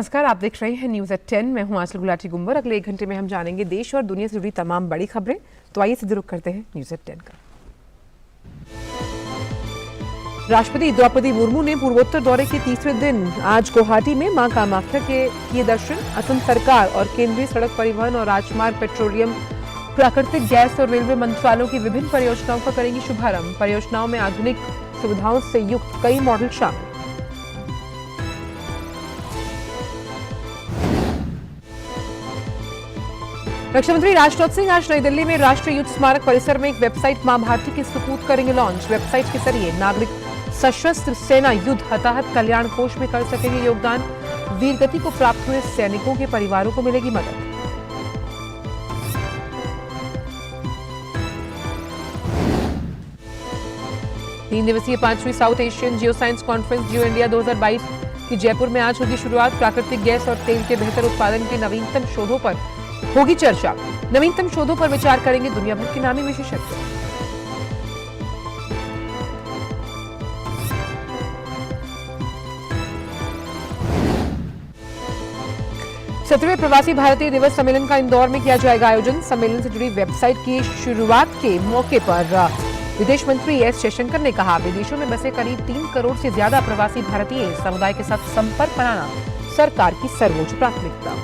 नमस्कार, आप देख रहे हैं न्यूज़ एट 10। मैं हूं आंचल गुलाटी गुंबर। अगले 1 घंटे में हम जानेंगे देश और दुनिया से जुड़ी तमाम बड़ी खबरें। तो आइए सीधे रुख करते हैं न्यूज़ एट 10 का। राष्ट्रपति द्रौपदी मुर्मू ने पूर्वोत्तर दौरे के तीसरे दिन आज गुवाहाटी में मां कामाख्या के किए दर्शन। असम सरकार और केंद्रीय सड़क परिवहन और राजमार्ग, पेट्रोलियम, प्राकृतिक गैस और रेलवे मंत्रालयों की विभिन्न परियोजनाओं का करेंगी शुभारंभ। परियोजनाओं में आधुनिक सुविधाओं से युक्त कई मॉडल शामिल। रक्षा मंत्री राजनाथ सिंह आज नई दिल्ली में राष्ट्रीय युद्ध स्मारक परिसर में एक वेबसाइट मां भारती के सुपूर्द करेंगे लॉन्च। वेबसाइट के जरिए नागरिक सशस्त्र सेना युद्ध हताहत कल्याण कोष में कर सकेंगे योगदान। वीरगति को प्राप्त हुए सैनिकों के परिवारों को मिलेगी मदद। तीन दिवसीय 5वीं South Asian Geo Science Conference Geo India 2022 की जयपुर में आज होगी शुरुआत। प्राकृतिक गैस और तेल के बेहतर उत्पादन के नवीनतम शोधों पर होगी चर्चा। नवीनतम शोधों पर विचार करेंगे दुनिया भर के नामी विशेषज्ञ। सत्रहवें प्रवासी भारतीय दिवस सम्मेलन का इंदौर में किया जाएगा आयोजन। सम्मेलन से जुड़ी वेबसाइट की शुरुआत के मौके पर विदेश मंत्री एस जयशंकर ने कहा, विदेशों में बसे करीब 3 करोड़ से ज्यादा प्रवासी भारतीय समुदाय के साथ संपर्क बनाना सरकार की सर्वोच्च प्राथमिकता।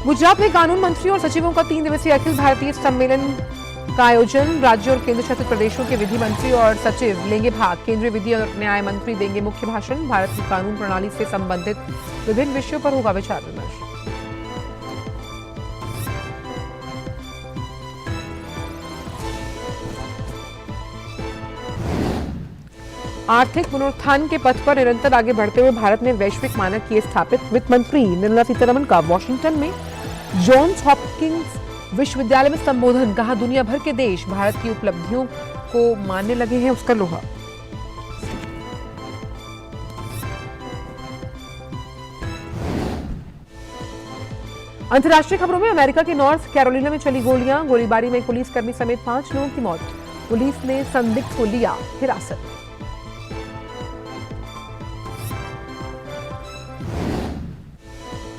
गुजरात में कानून मंत्रियों और सचिवों का 3 दिवसीय अखिल भारतीय सम्मेलन का आयोजन। राज्यों और केंद्र शासित प्रदेशों के विधि मंत्री और सचिव लेंगे भाग। केंद्रीय विधि और न्याय मंत्री देंगे मुख्य भाषण। भारत की कानून प्रणाली से संबंधित विभिन्न विषयों पर होगा विचार विमर्श। आर्थिक पुनरुत्थान के पथ पर निरंतर आगे बढ़ते हुए भारत ने वैश्विक मानक किए स्थापित। वित्त मंत्री निर्मला सीतारमण का वॉशिंगटन में जॉन्स हॉपकिंस विश्वविद्यालय में संबोधन। कहा, दुनिया भर के देश भारत की उपलब्धियों को मानने लगे हैं उसका लोहा। अंतर्राष्ट्रीय खबरों में अमेरिका के नॉर्थ कैरोलिना में चली गोलियां। गोलीबारी में पुलिसकर्मी समेत 5 लोगों की मौत। पुलिस ने संदिग्ध को लिया हिरासत में।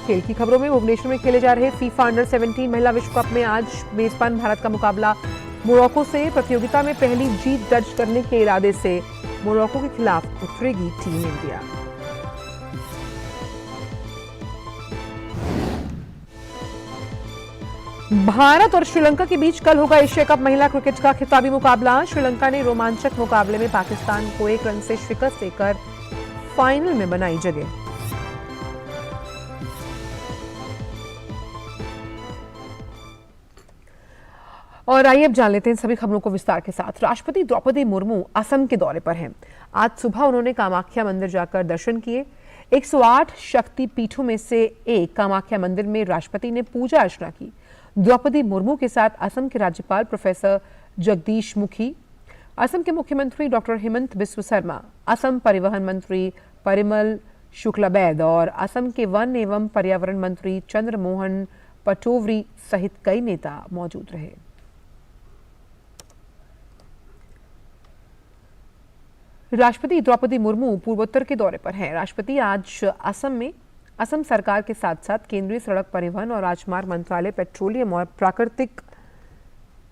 खेल की खबरों में भुवनेश्वर में खेले जा रहे फीफा अंडर 17 महिला विश्व कप में आज मेजबान भारत का मुकाबला मोरक्को से। प्रतियोगिता में पहली जीत दर्ज करने के इरादे से मोरक्को के खिलाफ उतरेगी टीम इंडिया। भारत और श्रीलंका के बीच कल होगा एशिया कप महिला क्रिकेट का खिताबी मुकाबला। श्रीलंका ने रोमांचक मुकाबले में पाकिस्तान को 1 रन से शिकस्त देकर फाइनल में बनाई जगह। और आइए अब जान लेते हैं सभी खबरों को विस्तार के साथ। राष्ट्रपति द्रौपदी मुर्मू असम के दौरे पर हैं। आज सुबह उन्होंने कामाख्या मंदिर जाकर दर्शन किए। 108 शक्ति पीठों में से एक कामाख्या मंदिर में राष्ट्रपति ने पूजा अर्चना की। द्रौपदी मुर्मू के साथ असम के राज्यपाल प्रोफेसर जगदीश मुखी, असम के मुख्यमंत्री डॉक्टर हेमंत बिस्व शर्मा, असम परिवहन मंत्री परिमल शुक्लाबैद और असम के वन एवं पर्यावरण मंत्री चंद्र मोहन पटोवरी सहित कई नेता मौजूद रहे। राष्ट्रपति द्रौपदी मुर्मू पूर्वोत्तर के दौरे पर हैं। राष्ट्रपति आज असम में असम सरकार के साथ साथ केंद्रीय सड़क परिवहन और राजमार्ग मंत्रालय, पेट्रोलियम और प्राकृतिक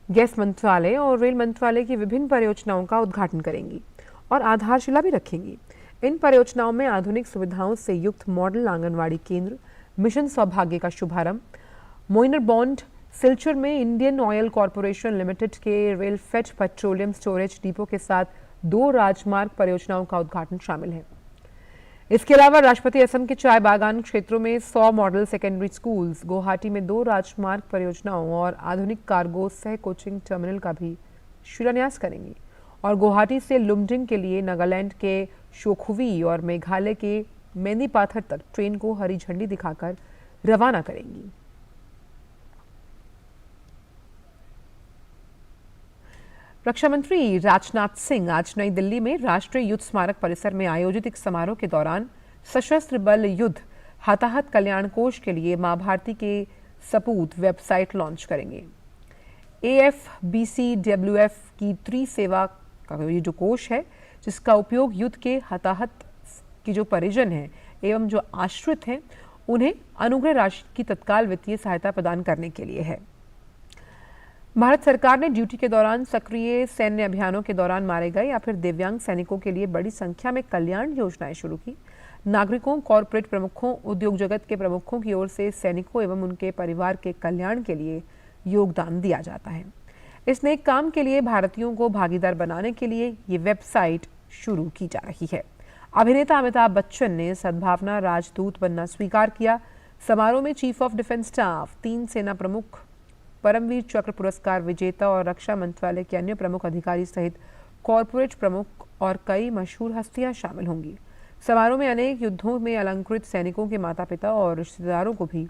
गैस मंत्रालय और रेल मंत्रालय की विभिन्न परियोजनाओं का उद्घाटन करेंगी और आधारशिला भी रखेंगी। इन परियोजनाओं में आधुनिक सुविधाओं से युक्त मॉडल आंगनवाड़ी केंद्र, मिशन सौभाग्य का शुभारंभ, मोइनर बॉन्ड सिलचर में इंडियन ऑयल कॉरपोरेशन लिमिटेड के रेलफेड पेट्रोलियम स्टोरेज डिपो के साथ 2 राजमार्ग परियोजनाओं का उद्घाटन शामिल है। इसके अलावा राष्ट्रपति असम के चाय बागान क्षेत्रों में 100 मॉडल सेकेंडरी स्कूल्स, गुवाहाटी में 2 राजमार्ग परियोजनाओं और आधुनिक कार्गो सह कोचिंग टर्मिनल का भी शिलान्यास करेंगी और गुवाहाटी से लुमडिंग के लिए नागालैंड के शोखुवी और मेघालय के मेंदीपाथर तक ट्रेन को हरी झंडी दिखाकर रवाना करेंगी। रक्षा मंत्री राजनाथ सिंह आज नई दिल्ली में राष्ट्रीय युद्ध स्मारक परिसर में आयोजित एक समारोह के दौरान सशस्त्र बल युद्ध हताहत कल्याण कोष के लिए मां भारती के सपूत वेबसाइट लॉन्च करेंगे। AFBCWF की त्रिसेवा का ये जो कोष है, जिसका उपयोग युद्ध के हताहत की जो परिजन हैं एवं जो आश्रित हैं उन्हें अनुग्रह राशि की तत्काल वित्तीय सहायता प्रदान करने के लिए है। भारत सरकार ने ड्यूटी के दौरान सक्रिय सैन्य अभियानों के दौरान मारे गए या फिर दिव्यांग सैनिकों के लिए बड़ी संख्या में कल्याण योजनाएं शुरू की। नागरिकों, कॉरपोरेट प्रमुखों, उद्योग जगत के प्रमुखों की ओर से सैनिकों एवं उनके परिवार के कल्याण के लिए योगदान दिया जाता है। इस नेक काम के लिए भारतीयों को भागीदार बनाने के लिए ये वेबसाइट शुरू की जा रही है। अभिनेता अमिताभ बच्चन ने सद्भावना राजदूत बनना स्वीकार किया। समारोह में चीफ ऑफ डिफेंस स्टाफ, 3 सेना प्रमुख, परमवीर चक्र पुरस्कार विजेता और रक्षा मंत्रालय के अन्य प्रमुख अधिकारी सहित कॉरपोरेट प्रमुख और कई मशहूर हस्तियां शामिल होंगी। समारोह में अनेक युद्धों में अलंकृत सैनिकों के माता पिता और रिश्तेदारों को भी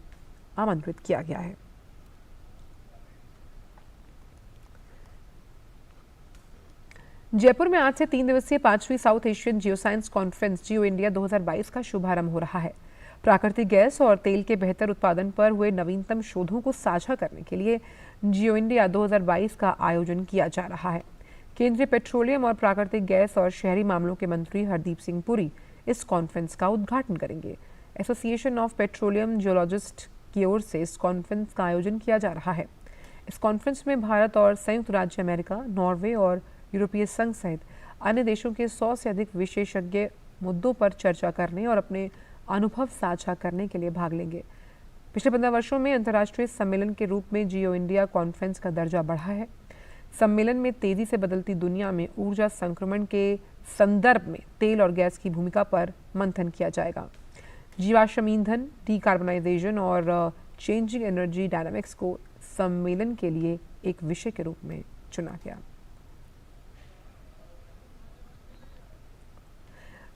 आमंत्रित किया गया है। जयपुर में आज से 3 दिवसीय 5वीं South Asian Geo Science Conference Geo India 2022 का शुभारंभ हो रहा है। प्राकृतिक गैस और तेल के बेहतर उत्पादन पर हुए नवीनतम शोधों को साझा करने के लिए जियो इंडिया 2022 का आयोजन किया जा रहा है। केंद्रीय पेट्रोलियम और प्राकृतिक गैस और शहरी मामलों के मंत्री हरदीप सिंह पुरी इस कॉन्फ्रेंस का उद्घाटन करेंगे। एसोसिएशन ऑफ पेट्रोलियम जियोलॉजिस्ट की ओर से इस कॉन्फ्रेंस का आयोजन किया जा रहा है। इस कॉन्फ्रेंस में भारत और संयुक्त राज्य अमेरिका, नॉर्वे और यूरोपीय संघ सहित अन्य देशों के 100 से अधिक विशेषज्ञ मुद्दों पर चर्चा करने और अपने अनुभव साझा करने के लिए भाग लेंगे। पिछले 15 वर्षों में अंतर्राष्ट्रीय सम्मेलन के रूप में जियो इंडिया कॉन्फ्रेंस का दर्जा बढ़ा है। सम्मेलन में तेजी से बदलती दुनिया में ऊर्जा संक्रमण के संदर्भ में तेल और गैस की भूमिका पर मंथन किया जाएगा। जीवाश्म ईंधन, डीकार्बनाइजेशन और चेंजिंग एनर्जी डायनामिक्स को सम्मेलन के लिए एक विषय के रूप में चुना गया।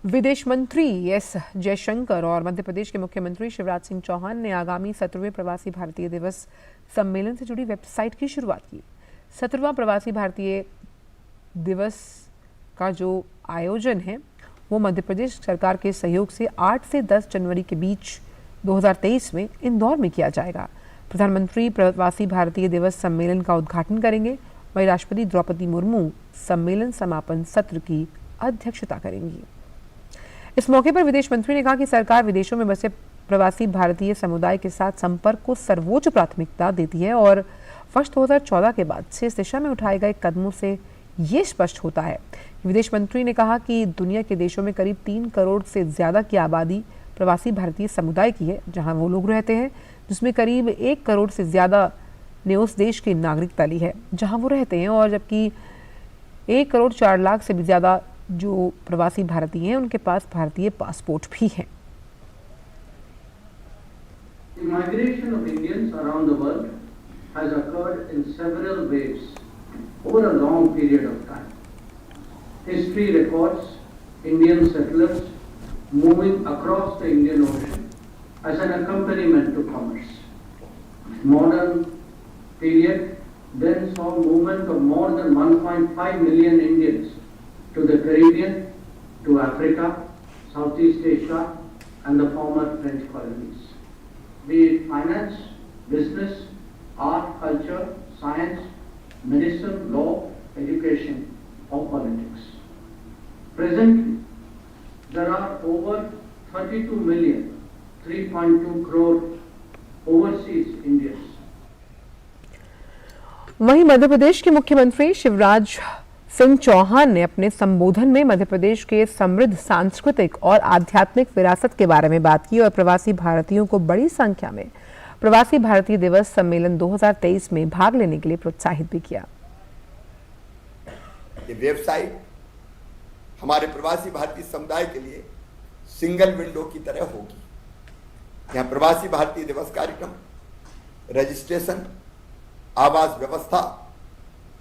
विदेश मंत्री एस जयशंकर और मध्य प्रदेश के मुख्यमंत्री शिवराज सिंह चौहान ने आगामी 17वें प्रवासी भारतीय दिवस सम्मेलन से जुड़ी वेबसाइट की शुरुआत की। 17वां प्रवासी भारतीय दिवस का जो आयोजन है वो मध्य प्रदेश सरकार के सहयोग से 8 से 10 जनवरी के बीच 2023 में इंदौर में किया जाएगा। प्रधानमंत्री प्रवासी भारतीय दिवस सम्मेलन का उद्घाटन करेंगे। वहीं राष्ट्रपति द्रौपदी मुर्मू सम्मेलन समापन सत्र की अध्यक्षता करेंगी। इस मौके पर विदेश मंत्री ने कहा कि सरकार विदेशों में बसे प्रवासी भारतीय समुदाय के साथ संपर्क को सर्वोच्च प्राथमिकता देती है और वर्ष 2014 के बाद से इस दिशा में उठाए गए कदमों से ये स्पष्ट होता है। विदेश मंत्री ने कहा कि दुनिया के देशों में करीब 3 करोड़ से ज्यादा की आबादी प्रवासी भारतीय समुदाय की है, जहां वो लोग रहते हैं, जिसमें करीब 1 करोड़ से ज्यादा ने उस देश की नागरिकता ली है जहां वो रहते हैं, और जबकि 1 करोड़ 4 लाख से भी ज्यादा जो प्रवासी भारतीय हैं उनके पास भारतीय पासपोर्ट भी हैं। The migration of Indians around the world has occurred in several waves over a long period of time. History records Indian settlers moving across the Indian Ocean as an accompaniment to commerce. Modern period then saw movement of more than 1.5 million Indians to the Caribbean, to Africa, Southeast Asia and the former French colonies. Be it finance, business, art, culture, science, medicine, law, education or politics. Presently, there are over 32 million, 3.2 crore overseas Indians. वहीं मध्य प्रदेश के मुख्यमंत्री शिवराज सिंह चौहान ने अपने संबोधन में मध्य प्रदेश के समृद्ध सांस्कृतिक और आध्यात्मिक विरासत के बारे में बात की और प्रवासी भारतीयों को बड़ी संख्या में प्रवासी भारतीय दिवस सम्मेलन 2023 में भाग लेने के लिए प्रोत्साहित भी किया। ये वेबसाइट हमारे प्रवासी भारतीय समुदाय के लिए सिंगल विंडो की तरह होगी। यहाँ प्रवासी भारतीय दिवस कार्यक्रम, रजिस्ट्रेशन, आवास व्यवस्था,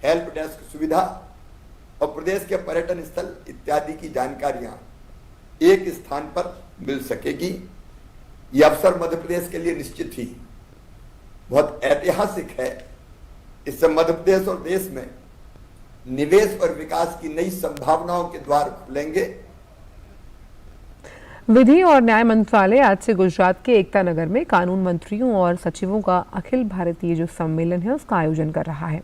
हेल्प डेस्क सुविधा और प्रदेश के पर्यटन स्थल इत्यादि की जानकारियां एक स्थान पर मिल सकेगी। यह अवसर मध्य प्रदेश के लिए निश्चित ही बहुत ऐतिहासिक है। इससे मध्य प्रदेश और देश में निवेश और विकास की नई संभावनाओं के द्वार खुलेंगे। विधि और न्याय मंत्रालय आज से गुजरात के एकता नगर में कानून मंत्रियों और सचिवों का अखिल भारतीय जो सम्मेलन है उसका आयोजन कर रहा है।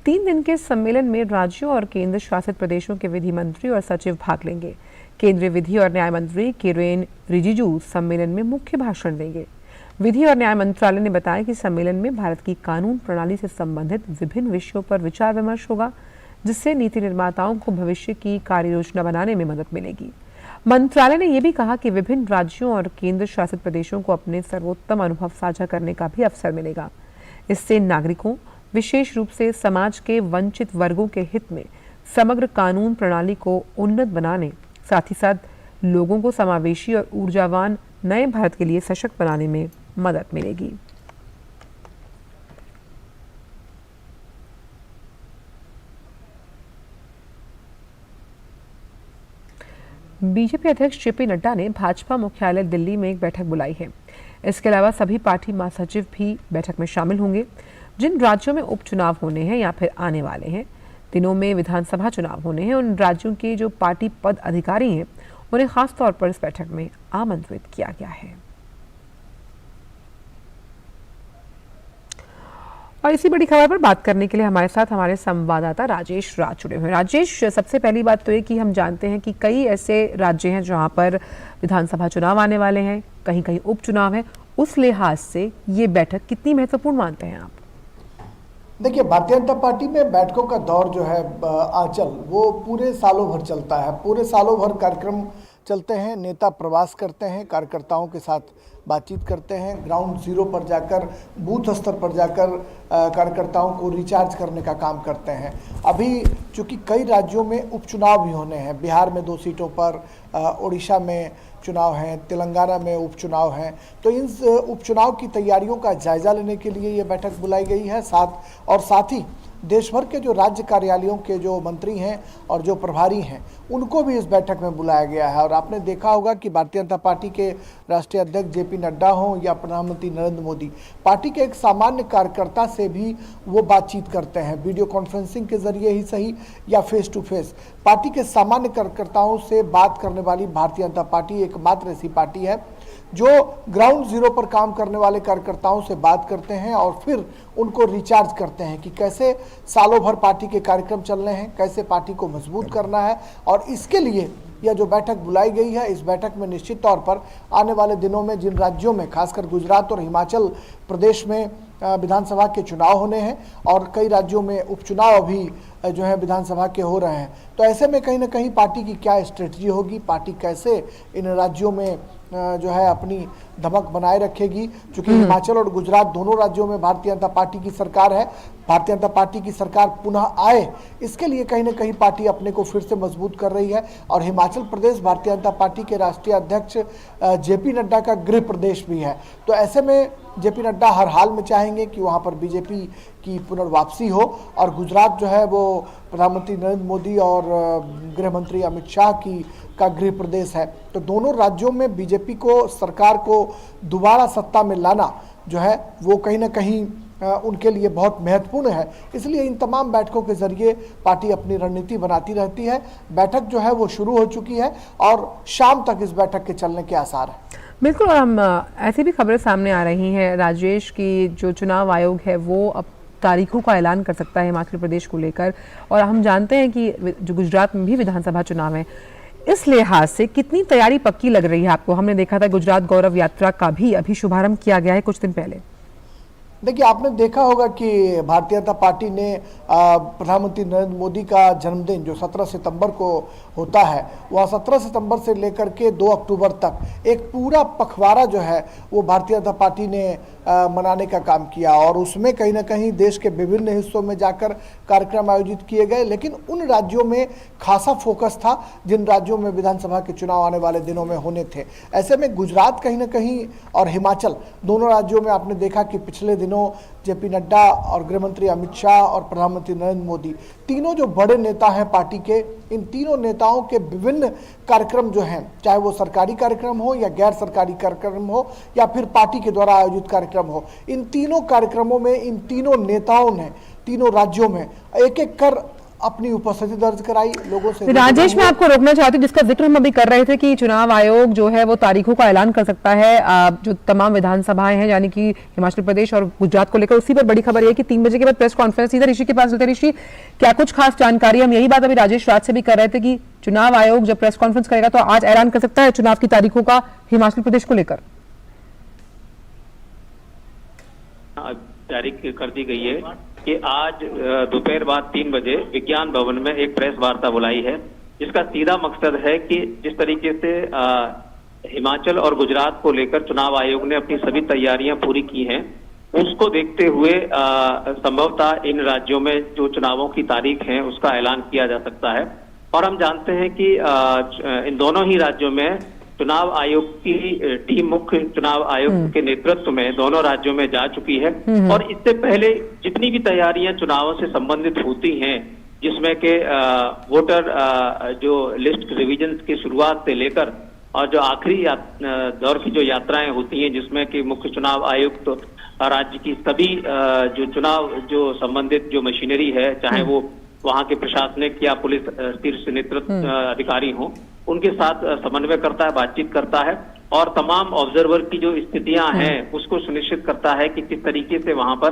3 दिन के सम्मेलन में राज्यों और केंद्र शासित प्रदेशों के विधि मंत्री और सचिव भाग लेंगे। केंद्रीय विधि और न्याय मंत्री किरेन रिजिजू सम्मेलन में मुख्य भाषण देंगे। विधि और न्याय मंत्रालय ने बताया कि सम्मेलन में भारत की कानून प्रणाली से संबंधित विभिन्न विषयों पर विचार विमर्श होगा, जिससे नीति निर्माताओं को भविष्य की कार्य योजना बनाने में मदद मिलेगी। मंत्रालय ने यह भी कहा कि विभिन्न राज्यों और केंद्र शासित प्रदेशों को अपने सर्वोत्तम अनुभव साझा करने का भी अवसर मिलेगा। इससे नागरिकों, विशेष रूप से समाज के वंचित वर्गों के हित में समग्र कानून प्रणाली को उन्नत बनाने, साथ ही साथ लोगों को समावेशी और ऊर्जावान नए भारत के लिए सशक्त बनाने में मदद मिलेगी। बीजेपी अध्यक्ष जेपी नड्डा ने भाजपा मुख्यालय दिल्ली में एक बैठक बुलाई है। इसके अलावा सभी पार्टी महासचिव भी बैठक में शामिल होंगे। जिन राज्यों में उपचुनाव होने हैं या फिर आने वाले हैं दिनों में विधानसभा चुनाव होने हैं, उन राज्यों के जो पार्टी पद अधिकारी हैं उन्हें खास तौर पर इस बैठक में आमंत्रित किया गया है। और इसी बड़ी खबर पर बात करने के लिए हमारे साथ हमारे संवाददाता राजेश राज जुड़े हुए हैं। राजेश, सबसे पहली बात तो ये कि हम जानते हैं कि कई ऐसे राज्य हैं जहां पर विधानसभा चुनाव आने वाले हैं, कहीं कहीं उपचुनाव है। उस लिहाज से ये बैठक कितनी महत्वपूर्ण मानते हैं आप? देखिए, भारतीय जनता पार्टी में बैठकों का दौर जो है आंचल, वो पूरे सालों भर चलता है। पूरे सालों भर कार्यक्रम चलते हैं, नेता प्रवास करते हैं, कार्यकर्ताओं के साथ बातचीत करते हैं, ग्राउंड जीरो पर जाकर, बूथ स्तर पर जाकर कार्यकर्ताओं को रिचार्ज करने का काम करते हैं। अभी चूंकि कई राज्यों में उपचुनाव भी होने हैं, बिहार में 2 सीटों पर, उड़ीसा में चुनाव हैं, तेलंगाना में उपचुनाव हैं, तो इन उपचुनाव की तैयारियों का जायजा लेने के लिए ये बैठक बुलाई गई है। साथ ही देश भर के जो राज्य कार्यालयों के जो मंत्री हैं और जो प्रभारी हैं उनको भी इस बैठक में बुलाया गया है। और आपने देखा होगा कि भारतीय जनता पार्टी के राष्ट्रीय अध्यक्ष जेपी नड्डा हों या प्रधानमंत्री नरेंद्र मोदी, पार्टी के एक सामान्य कार्यकर्ता से भी वो बातचीत करते हैं, वीडियो कॉन्फ्रेंसिंग के जरिए ही सही या फेस टू फेस। पार्टी के सामान्य कार्यकर्ताओं से बात करने वाली भारतीय जनता पार्टी एकमात्र ऐसी पार्टी है जो ग्राउंड जीरो पर काम करने वाले कार्यकर्ताओं से बात करते हैं और फिर उनको रिचार्ज करते हैं कि कैसे सालों भर पार्टी के कार्यक्रम चल रहे हैं, कैसे पार्टी को मजबूत करना है। और इसके लिए यह जो बैठक बुलाई गई है, इस बैठक में निश्चित तौर पर आने वाले दिनों में जिन राज्यों में, खासकर गुजरात और हिमाचल प्रदेश में विधानसभा के चुनाव होने हैं और कई राज्यों में उपचुनाव अभी जो है विधानसभा के हो रहे हैं, तो ऐसे में कहीं ना कहीं पार्टी की क्या स्ट्रेटजी होगी, पार्टी कैसे इन राज्यों में जो है अपनी धमक बनाए रखेगी। क्योंकि हिमाचल और गुजरात दोनों राज्यों में भारतीय जनता पार्टी की सरकार है, भारतीय जनता पार्टी की सरकार पुनः आए, इसके लिए कहीं ना कहीं पार्टी अपने को फिर से मजबूत कर रही है। और हिमाचल प्रदेश भारतीय जनता पार्टी के राष्ट्रीय अध्यक्ष जेपी नड्डा का गृह प्रदेश भी है, तो ऐसे में जेपी नड्डा हर हाल में चाहेंगे कि वहाँ पर बीजेपी की पुनर्वापसी हो। और गुजरात जो है वो प्रधानमंत्री नरेंद्र मोदी और गृह मंत्री अमित शाह का गृह प्रदेश है, तो दोनों राज्यों में बीजेपी को, सरकार को दोबारा सत्ता में लाना जो है वो कहीं ना कहीं उनके लिए बहुत महत्वपूर्ण है। इसलिए इन तमाम बैठकों के जरिए पार्टी अपनी रणनीति बनाती रहती है। बैठक जो है वो शुरू हो चुकी है और शाम तक इस बैठक के चलने के आसार हैं। बिल्कुल, हम ऐसी भी खबरें सामने आ रही हैं राजेश की जो चुनाव आयोग है वो अब तारीखों का ऐलान कर सकता है हिमाचल प्रदेश को लेकर, और हम जानते हैं कि जो गुजरात में भी विधानसभा चुनाव है। इस लिहाज से कितनी तैयारी पक्की लग रही है आपको? हमने देखा था गुजरात गौरव यात्रा का भी अभी शुभारंभ किया गया है कुछ दिन पहले। देखिए, आपने देखा होगा कि भारतीय जनता पार्टी ने प्रधानमंत्री नरेंद्र मोदी का जन्मदिन जो 17 सितंबर को होता है, वह 17 सितंबर से लेकर के 2 अक्टूबर तक एक पूरा पखवाड़ा जो है वो भारतीय जनता पार्टी ने मनाने का काम किया। और उसमें कहीं ना कहीं देश के विभिन्न हिस्सों में जाकर कार्यक्रम आयोजित किए गए, लेकिन उन राज्यों में खासा फोकस था जिन राज्यों में विधानसभा के चुनाव आने वाले दिनों में होने थे। ऐसे में गुजरात कहीं ना कहीं और हिमाचल दोनों राज्यों में आपने देखा कि पिछले दिनों जेपी नड्डा और गृह मंत्री अमित शाह और प्रधानमंत्री नरेंद्र मोदी, तीनों जो बड़े नेता हैं पार्टी के, इन तीनों नेताओं के विभिन्न कार्यक्रम जो हैं, चाहे वो सरकारी कार्यक्रम हो या गैर सरकारी कार्यक्रम हो या फिर पार्टी के द्वारा आयोजित कार्यक्रम हो, इन तीनों कार्यक्रमों में इन तीनों नेताओं ने तीनों राज्यों में एक एक कर अपनी उपस्थिति दर्ज कराई, लोगों से। राजेश, मैं आपको रोकना चाहती हूँ, जिसका जिक्र हम अभी कर रहे थे कि चुनाव आयोग जो है वो तारीखों का ऐलान कर सकता है जो तमाम विधानसभाएं हैं, यानी कि हिमाचल प्रदेश और गुजरात को लेकर। उसी पर बड़ी खबर है कि 3 बजे के बाद प्रेस कॉन्फ्रेंस। सीधा ऋषि के पास चलते। ऋषि, क्या कुछ खास जानकारी? हम यही बात अभी राजेश राज से भी कर रहे थे कि चुनाव आयोग जब प्रेस कॉन्फ्रेंस करेगा तो आज ऐलान कर सकता है चुनाव की तारीखों का हिमाचल प्रदेश को लेकर। तारीख कर दी गई है कि आज दोपहर बाद 3 बजे विज्ञान भवन में एक प्रेस वार्ता बुलाई है, जिसका सीधा मकसद है कि जिस तरीके से हिमाचल और गुजरात को लेकर चुनाव आयोग ने अपनी सभी तैयारियां पूरी की हैं, उसको देखते हुए संभवतः इन राज्यों में जो चुनावों की तारीख है उसका ऐलान किया जा सकता है। और हम जानते हैं कि इन दोनों ही राज्यों में चुनाव आयोग की टीम मुख्य चुनाव आयोग के नेतृत्व में दोनों राज्यों में जा चुकी है। और इससे पहले जितनी भी तैयारियां चुनावों से संबंधित होती हैं, जिसमें के वोटर जो लिस्ट रिवीजन की शुरुआत से लेकर और जो आखिरी दौर की जो यात्राएं होती हैं, जिसमें कि मुख्य चुनाव आयुक्त तो राज्य की सभी जो चुनाव जो संबंधित जो मशीनरी है, चाहे वो वहां के प्रशासनिक या पुलिस शीर्ष नेतृत्व अधिकारी हों, उनके साथ समन्वय करता है, बातचीत करता है और तमाम ऑब्जर्वर की जो स्थितियां हैं उसको सुनिश्चित करता है कि किस तरीके से वहां पर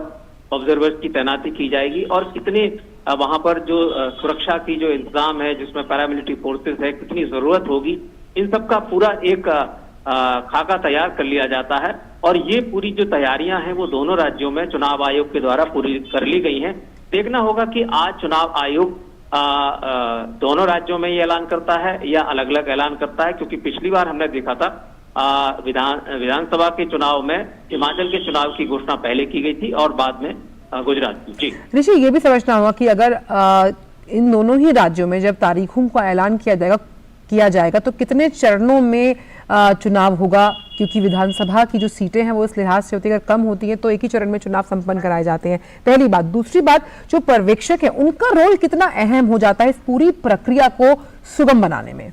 ऑब्जर्वर्स की तैनाती की जाएगी और कितने वहां पर जो सुरक्षा की जो इंतजाम है, जिसमें पैरामिलिट्री फोर्सेस है, कितनी जरूरत होगी, इन सब का पूरा एक खाका तैयार कर लिया जाता है। और ये पूरी जो तैयारियां हैं वो दोनों राज्यों में चुनाव आयोग के द्वारा पूरी कर ली गई हैं। देखना होगा कि आज चुनाव आयोग दोनों राज्यों में ये ऐलान करता है या अलग अलग ऐलान करता है, क्योंकि पिछली बार हमने देखा था विधानसभा के चुनाव में हिमाचल के चुनाव की घोषणा पहले की गई थी और बाद में गुजरात की। जी ऋषि, ये भी समझना होगा कि अगर इन दोनों ही राज्यों में जब तारीखों का ऐलान किया जाएगा तो कितने चरणों में चुनाव होगा, क्योंकि विधानसभा की जो सीटें हैं वो इस लिहाज से होती है, अगर कम होती हैं तो एक ही चरण में चुनाव संपन्न कराए जाते हैं। पहली बात। दूसरी बात, जो पर्यवेक्षक है उनका रोल कितना अहम हो जाता है इस पूरी प्रक्रिया को सुगम बनाने में?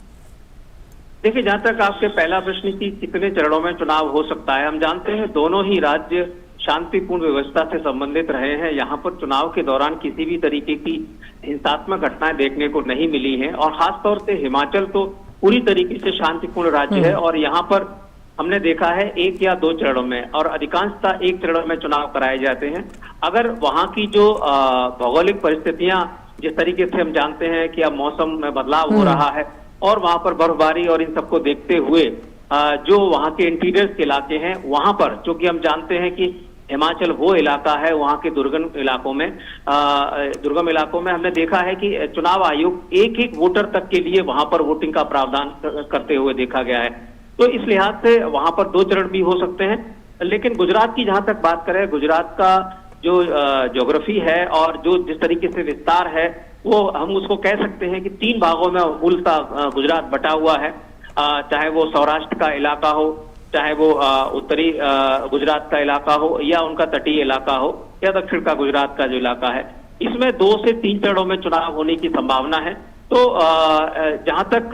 देखिए, जहां तक आपके पहला प्रश्न की कितने चरणों में चुनाव हो सकता है, हम जानते हैं दोनों ही राज्य शांतिपूर्ण व्यवस्था से संबंधित रहे हैं। यहाँ पर चुनाव के दौरान किसी भी तरीके की हिंसात्मक घटनाएं देखने को नहीं मिली हैं और खासतौर से हिमाचल तो पूरी तरीके से शांतिपूर्ण राज्य है और यहाँ पर हमने देखा है 1 या 2 चरणों में और अधिकांशतः 1 चरण में चुनाव कराए जाते हैं। अगर वहां की जो भौगोलिक परिस्थितियां जिस तरीके से हम जानते हैं कि अब मौसम में बदलाव हो रहा है और वहां पर बर्फबारी और इन सबको देखते हुए जो वहां के इंटीरियर के इलाके हैं वहां पर, चूंकि हम जानते हैं कि हिमाचल वो इलाका है वहां के दुर्गम इलाकों में हमने देखा है कि चुनाव आयोग एक वोटर तक के लिए वहां पर वोटिंग का प्रावधान करते हुए देखा गया है। तो इस लिहाज से वहां पर 2 चरण भी हो सकते हैं। लेकिन गुजरात की जहां तक बात करें, गुजरात का जो ज्योग्राफी है और जो जिस तरीके से विस्तार है वो हम उसको कह सकते हैं कि 3 भागों में मूलतः गुजरात बटा हुआ है, चाहे वो सौराष्ट्र का इलाका हो, चाहे वो उत्तरी गुजरात का इलाका हो या उनका तटीय इलाका हो या दक्षिण का गुजरात का जो इलाका है। इसमें 2 से 3 चरणों में चुनाव होने की संभावना है। तो जहां तक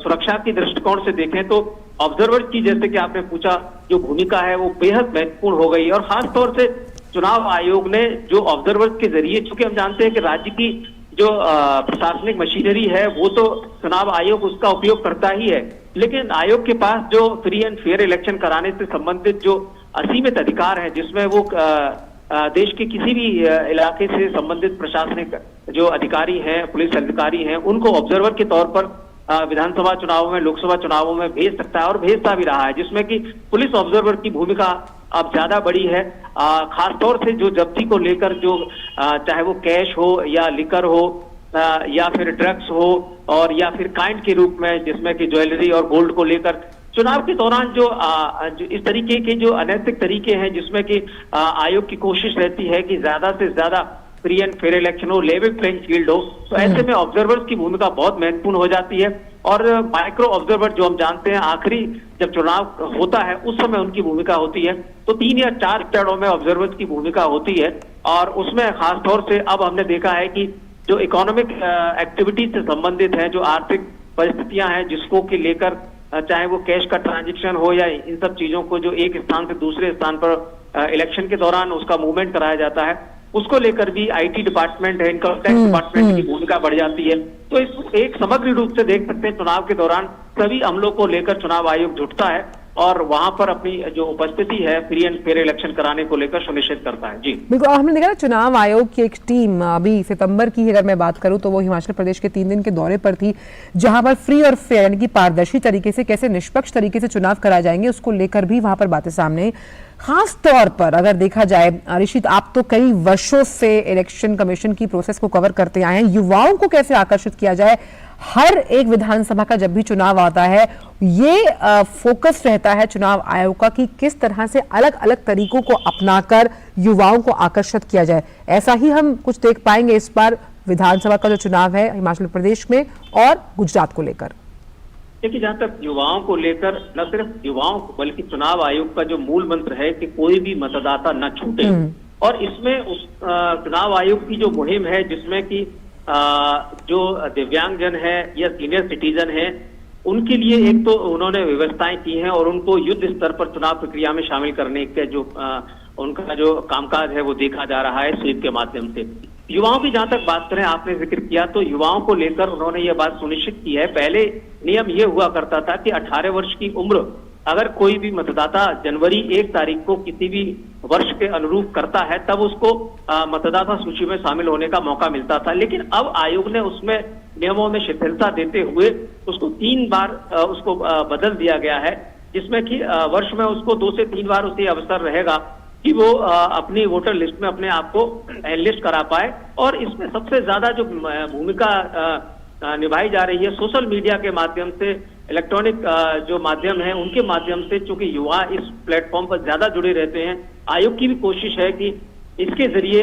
सुरक्षा के दृष्टिकोण से देखें तो ऑब्जर्वर की, जैसे कि आपने पूछा, जो भूमिका है वो बेहद महत्वपूर्ण हो गई और खासतौर से चुनाव आयोग ने जो ऑब्जर्वर्स के जरिए, चूंकि हम जानते हैं कि राज्य की जो प्रशासनिक मशीनरी है वो तो चुनाव आयोग उसका उपयोग करता ही है, लेकिन आयोग के पास जो फ्री एंड फेयर इलेक्शन कराने से संबंधित जो असीमित अधिकार है, जिसमें वो देश के किसी भी इलाके से संबंधित प्रशासनिक जो अधिकारी हैं, पुलिस अधिकारी हैं, उनको ऑब्जर्वर के तौर पर विधानसभा चुनावों में, लोकसभा चुनावों में भेज सकता है और भेजता भी रहा है, जिसमें कि पुलिस ऑब्जर्वर की भूमिका अब ज्यादा बड़ी है। खासतौर से जो जब्ती को लेकर जो चाहे वो कैश हो या लिकर हो या फिर ड्रग्स हो और या फिर काइंड के रूप में, जिसमें कि ज्वेलरी और गोल्ड को लेकर चुनाव के दौरान जो इस तरीके के जो अनैतिक तरीके हैं, जिसमें कि आयोग की कोशिश रहती है कि ज्यादा से ज्यादा फ्री एंड फेयर इलेक्शन हो, लेवल प्लेइंग फील्ड हो, तो ऐसे में ऑब्जर्वर्स की भूमिका बहुत महत्वपूर्ण हो जाती है। और माइक्रो ऑब्जर्वर जो हम जानते हैं, आखिरी जब चुनाव होता है उस समय उनकी भूमिका होती है, तो 3 या 4 चरणों में ऑब्जर्वर्स की भूमिका होती है। और उसमें खासतौर से अब हमने देखा है कि जो इकोनॉमिक एक्टिविटीज से संबंधित है, जो आर्थिक परिस्थितियां हैं, जिसको के लेकर चाहे वो कैश का ट्रांजेक्शन हो या इन सब चीजों को जो एक स्थान से दूसरे स्थान पर इलेक्शन के दौरान उसका मूवमेंट कराया जाता है, उसको लेकर भी आईटी डिपार्टमेंट है, इनकम टैक्स डिपार्टमेंट की भूमिका बढ़ जाती है। तो इस एक समग्र रूप से देख सकते हैं चुनाव के दौरान सभी अमलों को लेकर चुनाव आयोग जुटता है और वहां पर अपनी जो उपस्थिति है फ्री एंड फेयर इलेक्शन कराने को लेकर सुनिश्चित करता है। जी बिल्कुल, हमने देखा ना चुनाव आयोग की एक टीम अभी सितंबर की अगर मैं बात करूं तो वो हिमाचल प्रदेश के 3 दिन के दौरे पर थी, जहां पर फ्री और फेयर यानी कि पारदर्शी तरीके से कैसे निष्पक्ष तरीके से चुनाव कराए जाएंगे उसको लेकर भी वहां पर बातें सामने आई। खास तौर पर अगर देखा जाए ऋषित, आप तो कई वर्षों से इलेक्शन कमीशन की प्रोसेस को कवर करते आए हैं, युवाओं को कैसे आकर्षित किया जाए? हर एक विधानसभा का जब भी चुनाव आता है ये फोकस रहता है चुनाव आयोग का कि किस तरह से अलग अलग तरीकों को अपनाकर युवाओं को आकर्षित किया जाए। ऐसा ही हम कुछ देख पाएंगे इस बार विधानसभा का जो चुनाव है हिमाचल प्रदेश में और गुजरात को लेकर। देखिए, जहां तक युवाओं को लेकर न सिर्फ युवाओं को बल्कि चुनाव आयोग का जो मूल मंत्र है कि कोई भी मतदाता न छूटे, और इसमें उस चुनाव आयोग की जो मुहिम है जिसमें कि जो दिव्यांगजन है या सीनियर सिटीजन है उनके लिए एक तो उन्होंने व्यवस्थाएं की हैं और उनको युद्ध स्तर पर चुनाव प्रक्रिया में शामिल करने के जो उनका जो कामकाज है वो देखा जा रहा है स्वीप के माध्यम से। युवाओं की जहां तक बात करें, आपने जिक्र किया, तो युवाओं को लेकर उन्होंने ये बात सुनिश्चित की है। पहले नियम ये हुआ करता था कि 18 वर्ष की उम्र अगर कोई भी मतदाता जनवरी 1 तारीख को किसी भी वर्ष के अनुरूप करता है तब उसको मतदाता सूची में शामिल होने का मौका मिलता था। लेकिन अब आयोग ने उसमें नियमों में शिथिलता देते हुए उसको 3 बार उसको बदल दिया गया है, जिसमें कि वर्ष में उसको 2 से 3 बार उसे अवसर रहेगा कि वो अपनी वोटर लिस्ट में अपने आप को एनलिस्ट करा पाए। और इसमें सबसे ज्यादा जो भूमिका निभाई जा रही है सोशल मीडिया के माध्यम से, इलेक्ट्रॉनिक जो माध्यम है उनके माध्यम से, चूंकि युवा इस प्लेटफॉर्म पर ज्यादा जुड़े रहते हैं। आयोग की भी कोशिश है कि इसके जरिए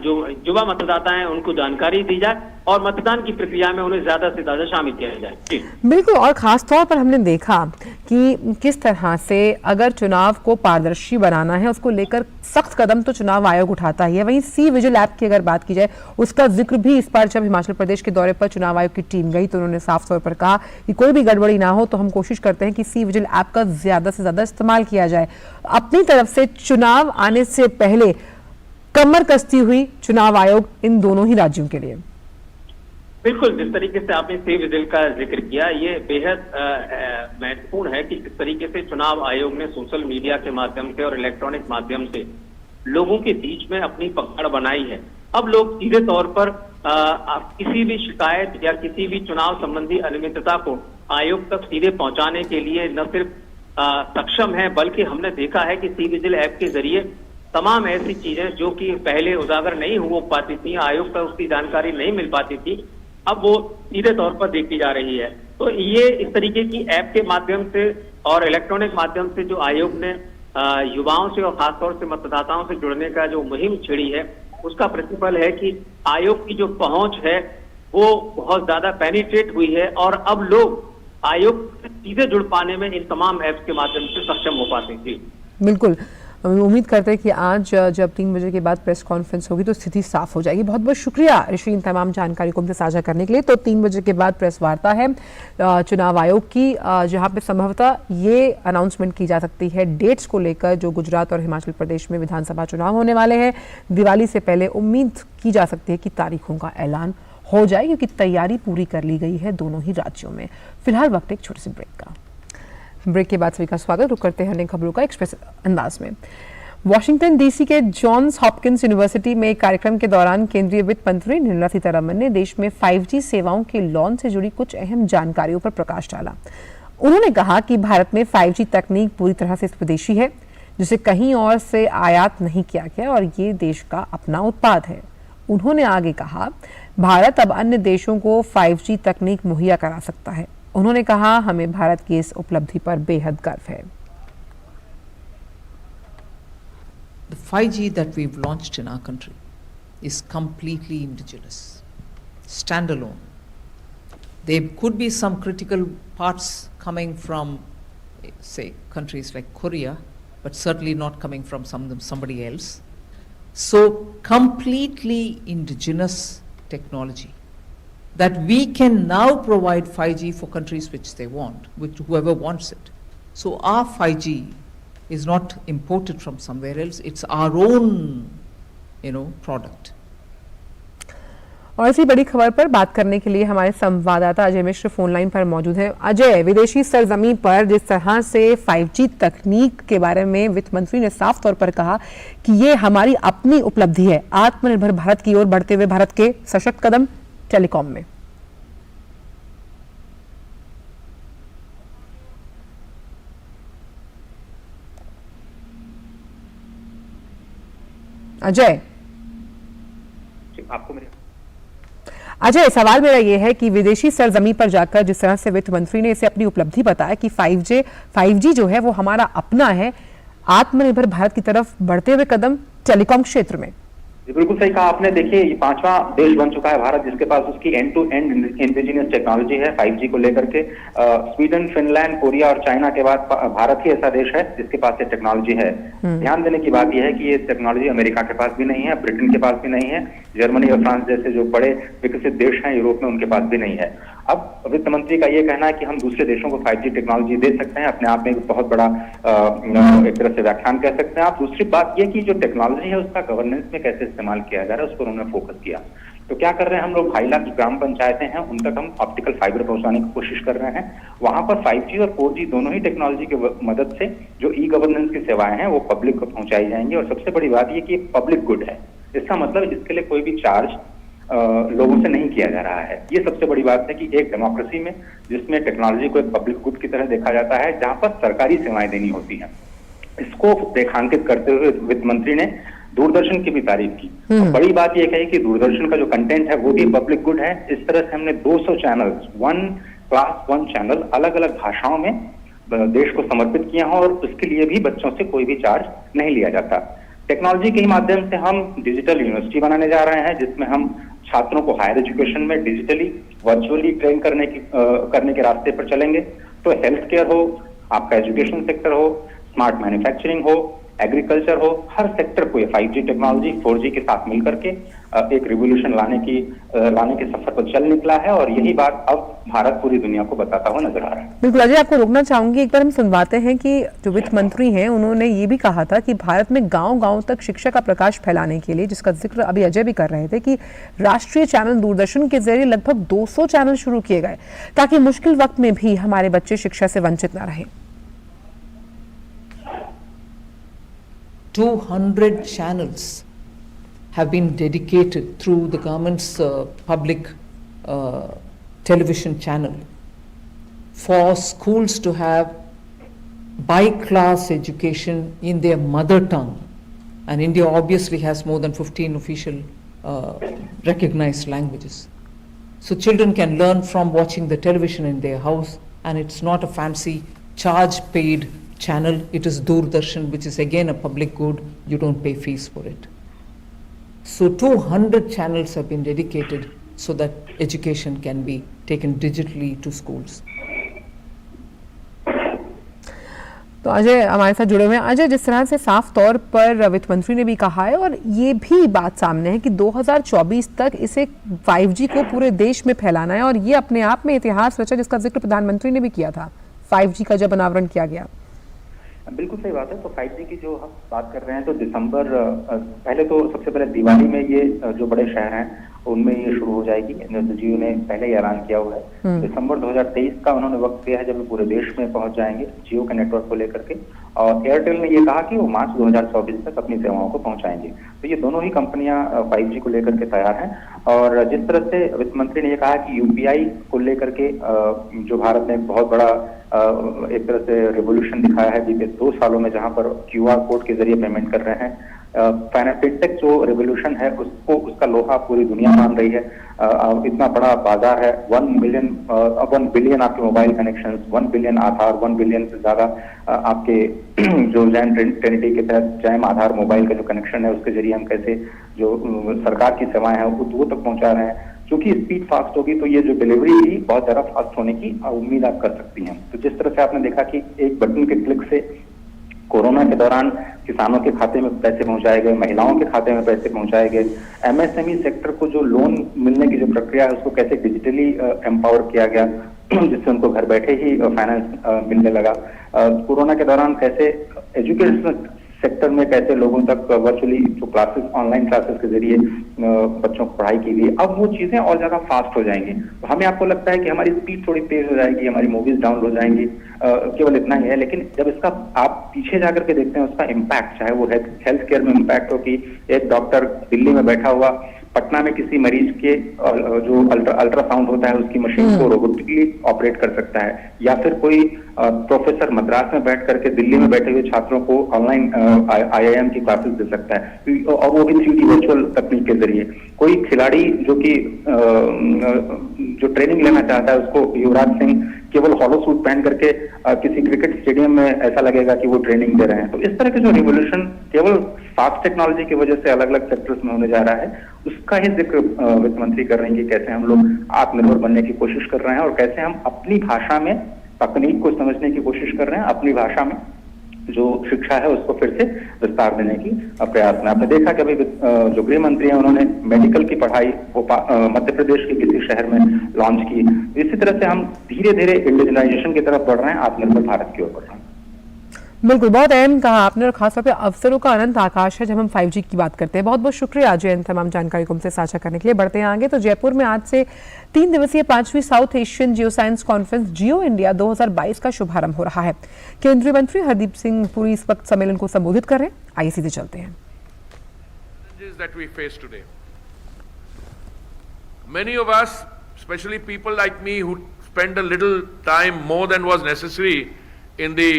जो युवा मतदाता हैं उनको जानकारी दी जाए और मतदान की प्रक्रिया में उन्हें ज्यादा से ज्यादा शामिल किया जाए। बिल्कुल, और खास तौर पर हमने देखा कि किस तरह से अगर चुनाव को पारदर्शी बनाना है उसको लेकर सख्त कदम तो चुनाव आयोग उठाता ही है। वहीं सी विजिल ऐप की अगर बात की जाए उसका जिक्र भी इस बार जब हिमाचल प्रदेश के दौरे पर चुनाव आयोग की टीम गई तो उन्होंने साफ तौर पर कहा कि कोई भी गड़बड़ी ना हो तो हम कोशिश करते हैं कि सी विजिल ऐप का ज्यादा से ज्यादा इस्तेमाल किया जाए। अपनी तरफ से चुनाव आने से पहले कमर कसती हुई चुनाव आयोग इन दोनों ही राज्यों के लिए। बिल्कुल, जिस तरीके से आपने सी विजिल का जिक्र किया ये बेहद महत्वपूर्ण है कि किस तरीके से चुनाव आयोग ने सोशल मीडिया के माध्यम से और इलेक्ट्रॉनिक माध्यम से लोगों के बीच में अपनी पकड़ बनाई है। अब लोग सीधे तौर पर किसी भी शिकायत या किसी भी चुनाव संबंधी अनियमितता को आयोग तक सीधे पहुंचाने के लिए न सिर्फ सक्षम है बल्कि हमने देखा है कि सी विजिल ऐप के जरिए तमाम ऐसी चीजें जो कि पहले उजागर नहीं हो पाती थी, आयोग तक उसकी जानकारी नहीं मिल पाती थी, अब वो सीधे तौर पर देखी जा रही है। तो ये इस तरीके की ऐप के माध्यम से और इलेक्ट्रॉनिक माध्यम से जो आयोग ने युवाओं से और खासतौर से मतदाताओं से जुड़ने का जो मुहिम छेड़ी है उसका प्रतिफल है कि आयोग की जो पहुंच है वो बहुत ज्यादा पेनिट्रेट हुई है और अब लोग आयोग से सीधे जुड़ पाने में इन तमाम ऐप्स के माध्यम से सक्षम हो पाते हैं। बिल्कुल, उम्मीद करते हैं कि आज जब 3 बजे के बाद प्रेस कॉन्फ्रेंस होगी तो स्थिति साफ हो जाएगी। बहुत बहुत शुक्रिया ऋषि इन तमाम जानकारी को हमसे साझा करने के लिए। तो 3 बजे के बाद प्रेस वार्ता है चुनाव आयोग की, जहां पे संभवतः ये अनाउंसमेंट की जा सकती है डेट्स को लेकर जो गुजरात और हिमाचल प्रदेश में विधानसभा चुनाव होने वाले हैं। दिवाली से पहले उम्मीद की जा सकती है कि तारीखों का ऐलान हो जाए क्योंकि तैयारी पूरी कर ली गई है दोनों ही राज्यों में। फिलहाल वक्त एक छोटे से ब्रेक का। ब्रेक के बाद सभी का स्वागत। रुक करते हैं खबरों का एक्सप्रेस अंदाज में। वॉशिंगटन डीसी के जॉन्स हॉपकिंस यूनिवर्सिटी में एक कार्यक्रम के दौरान केंद्रीय वित्त मंत्री निर्मला सीतारमण ने देश में 5G सेवाओं के लॉन्च से जुड़ी कुछ अहम जानकारियों पर प्रकाश डाला। उन्होंने कहा कि भारत में 5G तकनीक पूरी तरह से स्वदेशी है, जिसे कहीं और से आयात नहीं किया गया और ये देश का अपना उत्पाद है। उन्होंने आगे कहा, भारत अब अन्य देशों को 5G तकनीक मुहैया करा सकता है। उन्होंने कहा, हमें भारत की इस उपलब्धि पर बेहद गर्व है। The 5G that we've launched in our country is completely indigenous, standalone. There could be some critical parts coming from, say, countries like Korea, but certainly not coming from somebody else. So completely indigenous technology that we can now provide 5G for countries which they want, whoever wants it. So our 5G is not imported from somewhere else, it's our own product. और इसी बड़ी खबर पर बात करने के लिए हमारे संवाददाता अजय मिश्र फोन लाइन पर मौजूद हैं। अजय, विदेशी सरजमी पर जिस तरह से 5G तकनीक के बारे में वित्त मंत्री ने साफ तौर पर कहा कि ये हमारी अपनी उपलब्धि है, आत्मनिर्भर भारत की ओर बढ़ते हुए भारत के सशक्त कदम टेलीकॉम में। अजय, आपको मेरे अजय, सवाल मेरा यह है कि विदेशी सरजमी पर जाकर जिस तरह से वित्त मंत्री ने इसे अपनी उपलब्धि बताया कि 5G जो है वो हमारा अपना है, आत्मनिर्भर भारत की तरफ बढ़ते हुए कदम टेलीकॉम क्षेत्र में। बिल्कुल सही कहा आपने। देखिए, ये 5वां देश बन चुका है भारत जिसके पास उसकी end to end indigenous technology है 5G को लेकर के। स्वीडन, फिनलैंड, कोरिया और चाइना के बाद भारत ही ऐसा देश है जिसके पास ये टेक्नोलॉजी है। ध्यान देने की बात यह है कि ये टेक्नोलॉजी अमेरिका के पास भी नहीं है, ब्रिटेन के पास भी नहीं है, जर्मनी और फ्रांस जैसे जो बड़े विकसित देश हैं यूरोप में उनके पास भी नहीं है। अब वित्त मंत्री का ये कहना है कि हम दूसरे देशों को 5G टेक्नोलॉजी दे सकते हैं, अपने आप में एक बहुत बड़ा एक तरह से व्याख्यान कह सकते हैं आप। दूसरी बात ये कि जो टेक्नोलॉजी है उसका गवर्नेंस में कैसे इस्तेमाल किया जा रहा है उस पर उन्होंने फोकस किया। तो क्या कर रहे हैं हम लोग, 2.5 लाख ग्राम पंचायतें हैं उन तक हम ऑप्टिकल फाइबर पहुंचाने की कोशिश कर रहे हैं। वहां पर 5G और 4G दोनों ही टेक्नोलॉजी की मदद से जो ई गवर्नेंस की सेवाएं हैं वो पब्लिक को पहुंचाई जाएंगी। और सबसे बड़ी बात ये कि पब्लिक गुड है, इसका मतलब इसके लिए कोई भी चार्ज लोगों से नहीं किया जा रहा है। ये सबसे बड़ी बात है कि एक डेमोक्रेसी में जिसमें टेक्नोलॉजी को एक पब्लिक गुड की तरह देखा जाता है, जहां पर सरकारी सेवाएं देनी होती हैं, इसको रेखांकित करते हुए वित्त मंत्री ने दूरदर्शन की भी तारीफ की। बड़ी बात यह कही कि दूरदर्शन का जो कंटेंट है वो भी पब्लिक गुड है। इस तरह से हमने 200 चैनल्स, 1 क्लास 1 चैनल अलग अलग भाषाओं में देश को समर्पित किए हैं और उसके लिए भी बच्चों से कोई भी चार्ज नहीं लिया जाता। टेक्नोलॉजी के ही माध्यम से हम डिजिटल यूनिवर्सिटी बनाने जा रहे हैं जिसमें हम छात्रों को हायर एजुकेशन में डिजिटली वर्चुअली ट्रेन करने के रास्ते पर चलेंगे। तो हेल्थ केयर हो, आपका एजुकेशन सेक्टर हो, स्मार्ट मैन्युफैक्चरिंग हो, एग्रीकल्चर हो, हर सेक्टर को ये 5G टेक्नोलॉजी 4G के साथ मिलकर के एक रिवोल्यूशन लाने के सफर पर चल निकला है। और यही बात अब भारत पूरी दुनिया को बताता हुआ नजर आ रहा है। बिल्कुल अजय, आपको रोकना चाहूंगी, एक बार हम सुनवाते हैं कि जो वित्त मंत्री हैं उन्होंने ये भी कहा था कि भारत में गांव-गांव तक शिक्षा का प्रकाश फैलाने के लिए, जिसका जिक्र अभी अजय भी कर रहे थे, कि राष्ट्रीय चैनल दूरदर्शन के जरिए लगभग 200 चैनल शुरू किए गए ताकि मुश्किल वक्त में भी हमारे बच्चे शिक्षा से वंचित न रहें। 200 channels have been dedicated through the government's public television channel for schools to have by-class education in their mother tongue. And India obviously has more than 15 official recognized languages. So children can learn from watching the television in their house, and it's not a fancy charge-paid channel. It is Doordarshan, which is again a public good. You don't pay fees for it. So 200 channels have been dedicated so that education can be taken digitally to schools. तो अजय हमारे साथ जुड़े हुए हैं। अजय, जिस तरह से साफ तौर पर वित्त मंत्री ने भी कहा है और ये भी बात सामने है कि 2024 तक इसे 5G को पूरे देश में फैलाना है और ये अपने आप में इतिहास रचा, जिसका जिक्र प्रधानमंत्री ने भी किया था 5G का जब अनावरण किया गया। बिल्कुल सही बात है। तो 5G की जो हम बात कर रहे हैं तो दिसंबर, पहले तो सबसे पहले दिवाली में ये जो बड़े शहर हैं उनमें ये शुरू हो जाएगी। जियो ने पहले ही ऐलान किया हुआ है दिसंबर 2023 का उन्होंने वक्त दिया है जब पूरे देश में पहुंच जाएंगे जियो के नेटवर्क को लेकर के। और एयरटेल ने ये कहा कि वो मार्च 2024 तक अपनी सेवाओं को पहुंचाएंगे। तो ये दोनों ही कंपनियां 5G को लेकर के तैयार हैं। और जिस तरह से वित्त मंत्री ने ये कहा कि UPI को लेकर के जो भारत ने बहुत बड़ा एक तरह से रिवोल्यूशन दिखाया है बीते 2 सालों में, जहां पर QR कोड के जरिए पेमेंट कर रहे हैं। फिनटेक जो रिवोल्यूशन है उसका लोहा पूरी दुनिया मान रही है। इतना बड़ा बाजार है, 1 बिलियन आपके मोबाइल कनेक्शन, 1 बिलियन आधार, 1 बिलियन से ज्यादा आपके जो लैंड ट्रिनिटी के तहत जैम आधार मोबाइल का जो कनेक्शन है उसके जरिए हम कैसे जो सरकार की सेवाएं हैं वो तक पहुंचा रहे हैं। क्योंकि स्पीड फास्ट होगी तो ये जो डिलीवरी भी बहुत ज्यादा फास्ट होने की उम्मीद आप कर सकती हैं। तो जिस तरह से आपने देखा कि एक बटन के क्लिक से कोरोना के दौरान किसानों के खाते में पैसे पहुंचाए गए, महिलाओं के खाते में पैसे पहुंचाए गए, MSME सेक्टर को जो लोन मिलने की जो प्रक्रिया है उसको कैसे डिजिटली एम्पावर किया गया जिससे उनको घर बैठे ही फाइनेंस मिलने लगा। कोरोना के दौरान कैसे एजुकेशन सेक्टर में कैसे लोगों तक वर्चुअली जो क्लासेस, ऑनलाइन क्लासेस के जरिए बच्चों को पढ़ाई की गई, अब वो चीजें और ज्यादा फास्ट हो जाएंगी। तो हमें आपको लगता है कि हमारी स्पीड थोड़ी तेज हो जाएगी, हमारी मूवीज डाउनलोड हो जाएंगी, केवल इतना ही है। लेकिन जब इसका आप पीछे जाकर के देखते हैं उसका इम्पैक्ट, चाहे वो हेल्थ केयर में इम्पैक्ट हो कि एक डॉक्टर दिल्ली में बैठा हुआ पटना में किसी मरीज के जो अल्ट्रासाउंड होता है उसकी मशीन को रोबोटिकली ऑपरेट कर सकता है, या फिर कोई प्रोफेसर मद्रास में बैठ करके दिल्ली में बैठे हुए छात्रों को ऑनलाइन IIM की क्लासेस दे सकता है, और वो भी 3D वर्चुअल तकनीक के जरिए। कोई खिलाड़ी जो कि जो ट्रेनिंग लेना चाहता है उसको युवराज सिंह केवल हॉलो सूट पहन करके किसी क्रिकेट स्टेडियम में ऐसा लगेगा कि वो ट्रेनिंग दे रहे हैं। तो इस तरह के जो रिवोल्यूशन केवल फास्ट टेक्नोलॉजी की वजह से अलग अलग सेक्टर्स में होने जा रहा है, उसका ही जिक्र वित्त मंत्री कर रहे हैं कि कैसे हम लोग आत्मनिर्भर बनने की कोशिश कर रहे हैं और कैसे हम अपनी भाषा में तकनीक को समझने की कोशिश कर रहे हैं, अपनी भाषा में जो शिक्षा है उसको फिर से विस्तार देने की प्रयास में। आपने देखा कि अभी जो गृह मंत्री हैं उन्होंने मेडिकल की पढ़ाई मध्य प्रदेश के किसी शहर में लॉन्च की। इसी तरह से हम धीरे धीरे इंडिजिनाइजेशन की तरफ बढ़ रहे हैं, आत्मनिर्भर भारत की ओर बढ़ रहे हैं। बिल्कुल, बहुत अहम कहा आपने और खासतौर पे अवसरों का अनंत आकाश है जब हम 5G की बात करते हैं। बहुत बहुत शुक्रिया जय, तमाम जानकारी को हमसे साझा करने के लिए। बढ़ते हैं आगे तो जयपुर में आज से 3 दिवसीय 5वीं South Asian Geo Science Conference Geo India 2022 का शुभारंभ हो रहा है। केंद्रीय मंत्री हरदीप सिंह पुरी इस वक्त सम्मेलन को संबोधित कर रहे हैं। आइए सीधे चलते हैं। Many of us, especially people like me who spend a little time more than was necessary in the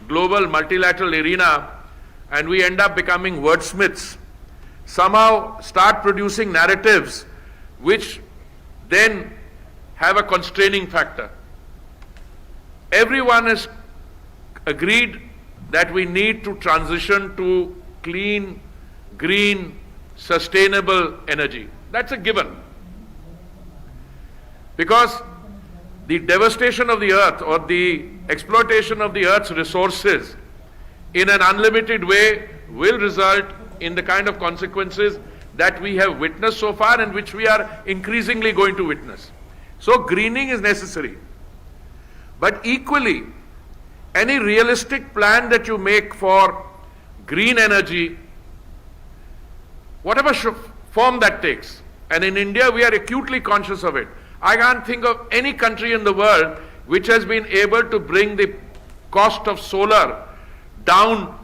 global multilateral arena, and we end up becoming wordsmiths, somehow start producing narratives which then have a constraining factor. Everyone has agreed that we need to transition to clean, green, sustainable energy. That's a given. Because the devastation of the earth or the exploitation of the earth's resources in an unlimited way will result in the kind of consequences that we have witnessed so far and which we are increasingly going to witness. So greening is necessary. But equally, any realistic plan that you make for green energy, whatever form that takes, and in India we are acutely conscious of it. I can't think of any country in the world which has been able to bring the cost of solar down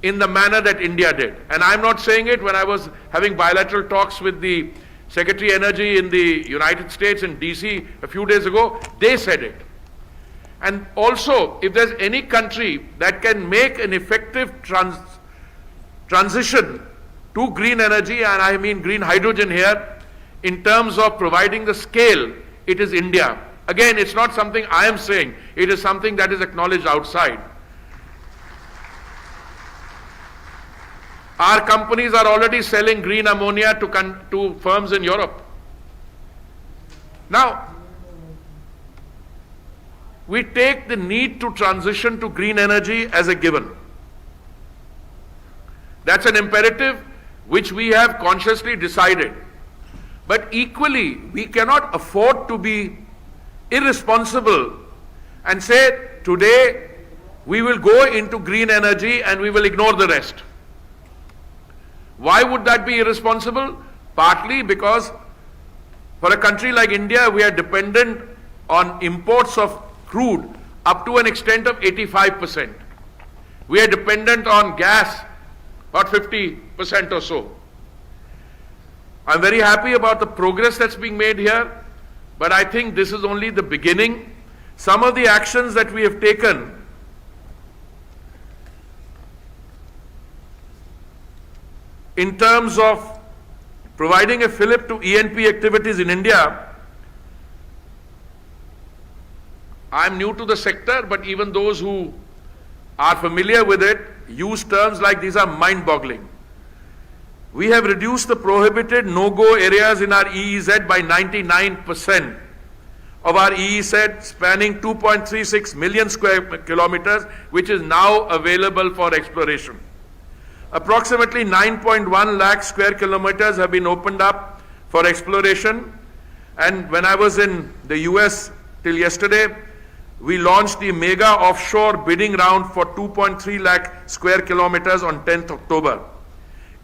in the manner that India did. And I'm not saying it when I was having bilateral talks with the Secretary Energy in the United States in DC a few days ago, they said it. And also, if there's any country that can make an effective transition to green energy, and I mean green hydrogen here, in terms of providing the scale, it is India. Again, it's not something I am saying, it is something that is acknowledged outside. Our companies are already selling green ammonia to firms in Europe. Now, we take the need to transition to green energy as a given. That's an imperative which we have consciously decided. But equally, we cannot afford to be irresponsible and say, today we will go into green energy and we will ignore the rest. Why would that be irresponsible? Partly because for a country like India, we are dependent on imports of crude up to an extent of 85%. We are dependent on gas, about 50% or so. I'm very happy about the progress that's being made here, but I think this is only the beginning. Some of the actions that we have taken in terms of providing a fillip to E&P activities in India, I'm new to the sector, but even those who are familiar with it use terms like these are mind-boggling. We have reduced the prohibited no-go areas in our EEZ by 99% of our EEZ spanning 2.36 million square kilometers, which is now available for exploration. Approximately 9.1 lakh square kilometers have been opened up for exploration, and when I was in the US till yesterday, we launched the mega offshore bidding round for 2.3 lakh square kilometers on 10th October.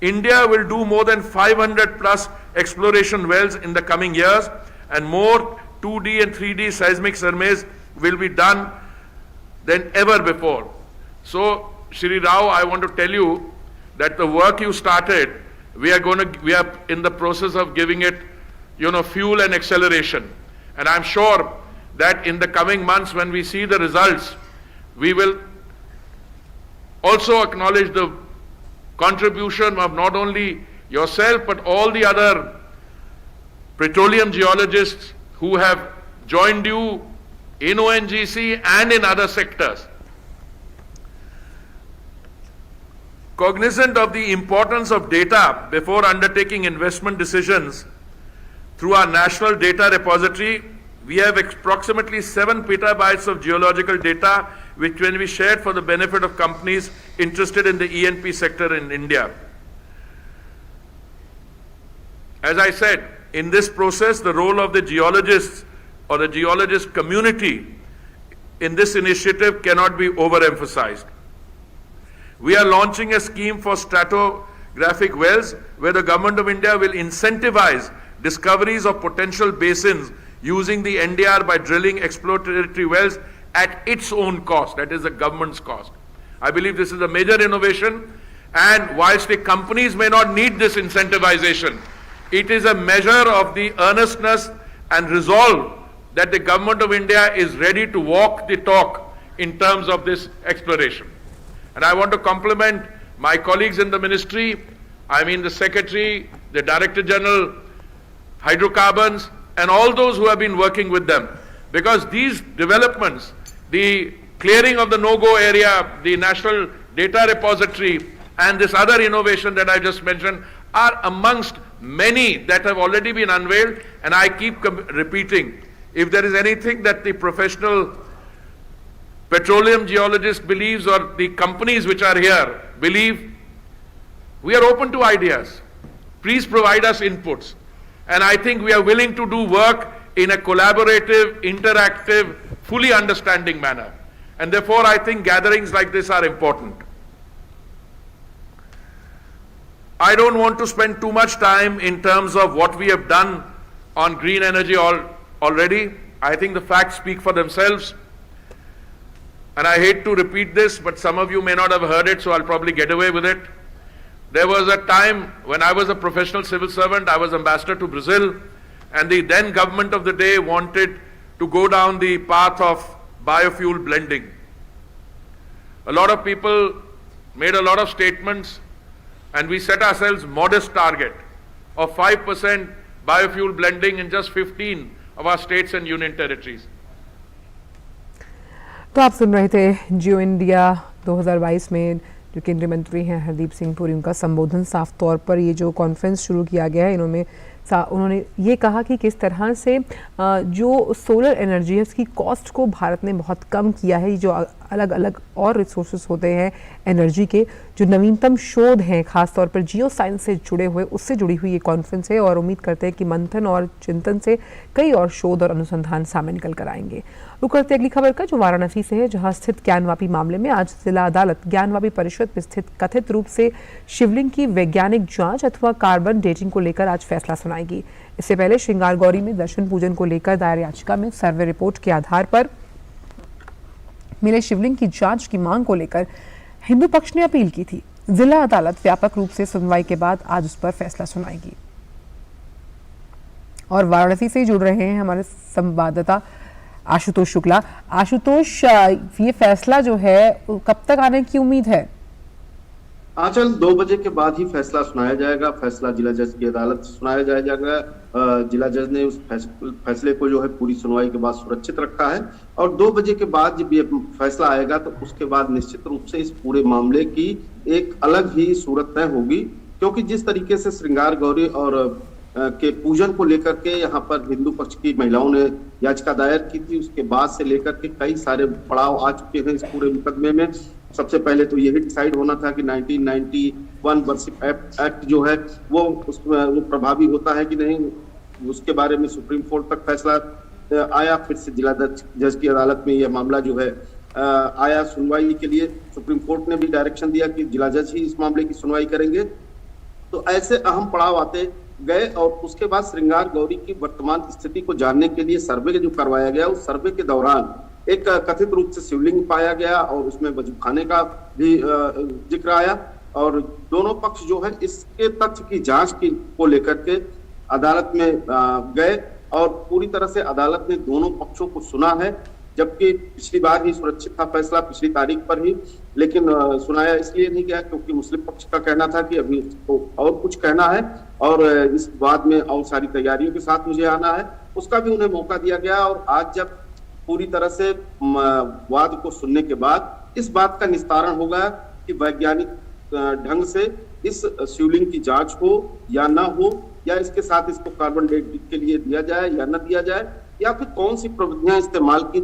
India will do more than 500 plus exploration wells in the coming years, and more 2D and 3D seismic surveys will be done than ever before. So, Shri Rao, I want to tell you that the work you started, we are in the process of giving it, fuel and acceleration. And I'm sure that in the coming months, when we see the results, we will also acknowledge the contribution of not only yourself, but all the other petroleum geologists who have joined you in ONGC and in other sectors. Cognizant of the importance of data before undertaking investment decisions, through our national data repository, we have approximately 7 petabytes of geological data which can be shared for the benefit of companies interested in the E&P sector in India. As I said, in this process, the role of the geologists or the geologist community in this initiative cannot be overemphasized. We are launching a scheme for stratigraphic wells where the Government of India will incentivize discoveries of potential basins using the NDR by drilling exploratory wells at its own cost, that is the government's cost. I believe this is a major innovation, and whilst the companies may not need this incentivization, it is a measure of the earnestness and resolve that the Government of India is ready to walk the talk in terms of this exploration. And I want to compliment my colleagues in the ministry, the Secretary, the Director General, Hydrocarbons, and all those who have been working with them. Because these developments, the clearing of the no-go area, the National Data Repository, and this other innovation that I just mentioned are amongst many that have already been unveiled, and I keep repeating, if there is anything that the professional petroleum geologist believes or the companies which are here believe, we are open to ideas. Please provide us inputs. And I think we are willing to do work in a collaborative, interactive, fully understanding manner. And therefore, I think gatherings like this are important. I don't want to spend too much time in terms of what we have done on green energy already. I think the facts speak for themselves. And I hate to repeat this, but some of you may not have heard it, so I'll probably get away with it. There was a time when I was a professional civil servant, I was ambassador to Brazil, and the then government of the day wanted to go down the path of biofuel blending. A lot of people made a lot of statements, and we set ourselves modest target of 5% biofuel blending in just 15 of our states and union territories. तो आप सुन रहे थे जियो India 2022 में जो केंद्रीय मंत्री हैं हरदीप सिंह पुरी, उनका संबोधन साफ तौर पर ये जो कॉन्फ्रेंस शुरू किया गया है, उन्होंने ये कहा कि किस तरह से जो सोलर एनर्जी है उसकी कॉस्ट को भारत ने बहुत कम किया है। जो अलग अलग और रिसोर्सेज होते हैं एनर्जी के, जो नवीनतम शोध हैं खासतौर पर जियो साइंस से जुड़े हुए, उससे जुड़ी हुई ये कॉन्फ्रेंस है और उम्मीद करते हैं कि मंथन और चिंतन से कई और शोध और अनुसंधान सामने निकल कर आएंगे। रुक करते अगली खबर का, जो वाराणसी से है, जहां स्थित ज्ञानवापी मामले में आज जिला अदालत ज्ञानवापी परिषद में स्थित कथित रूप से शिवलिंग की वैज्ञानिक जांच अथवा कार्बन डेटिंग को लेकर आज फैसला सुनाएगी। इससे पहले श्रृंगार गौरी में दर्शन पूजन को लेकर दायर याचिका में सर्वे रिपोर्ट के आधार पर मिले शिवलिंग की जांच की मांग को लेकर हिंदू पक्ष ने अपील की थी। जिला अदालत व्यापक रूप से सुनवाई के बाद आज उस पर फैसला सुनाएगी। और वाराणसी से जुड़ रहे हैं हमारे संवाददाता आशुतोष शुक्ला। आशुतोष, ये फैसला जो है कब तक आने की उम्मीद है? आंचल 2 बजे के बाद ही फैसला सुनाया जाएगा। फैसला जिला जज की अदालत सुनाया जाएगा। जिला जज ने उस फैसले को जो है पूरी सुनवाई के बाद सुरक्षित रखा है और 2 बजे के बाद जब ये फैसला आएगा तो उसके बाद निश्चित रूप से इस पूरे मामले की एक अलग ही सूरत तय होगी, क्योंकि जिस तरीके से श्रृंगार गौरी और के पूजन को लेकर के यहाँ पर हिंदू पक्ष की महिलाओं ने याचिका दायर की थी, उसके बाद से लेकर के कई सारे पड़ाव आ चुके हैं इस पूरे मुकदमे में। सबसे पहले तो यही डिसाइड होना था कि 1991 वर्शिप एक्ट जो है वो प्रभावी होता है कि नहीं, उसके बारे में सुप्रीम कोर्ट तक फैसला आया, फिर से जिला जज की अदालत में यह मामला जो है आया सुनवाई के लिए। सुप्रीम कोर्ट ने भी डायरेक्शन दिया कि जिला जज ही इस मामले की सुनवाई करेंगे। तो ऐसे अहम पड़ाव आते गए और उसके बाद श्रृंगार गौरी की वर्तमान स्थिति को जानने के लिए सर्वे जो करवाया गया, उस सर्वे के दौरान एक कथित रूप से शिवलिंग पाया गया और उसमें वजूखाने का भी जिक्र आया और दोनों पक्ष जो है इसके तथ्य की जांच को लेकर के अदालत में गए और पूरी तरह से अदालत ने दोनों पक्षों को सुना है, जबकि पिछली बार ही सुरक्षित था फैसला पिछली तारीख पर ही, लेकिन सुनाया इसलिए नहीं गया क्योंकि मुस्लिम पक्ष का कहना था कि अभी तो और कुछ कहना है और इस बाद में और सारी तैयारियों के साथ मुझे आना है, उसका भी उन्हें मौका दिया गया। और आज जब पूरी तरह से वाद को सुनने के बाद इस बात का निस्तारण होगा कि वैज्ञानिक ढंग से इस शिवलिंग की जांच हो या ना हो, या इसके साथ इसको कार्बन डेटिंग के लिए दिया जाए या न दिया जाए, या फिर कौन सी प्रविधियां इस्तेमाल की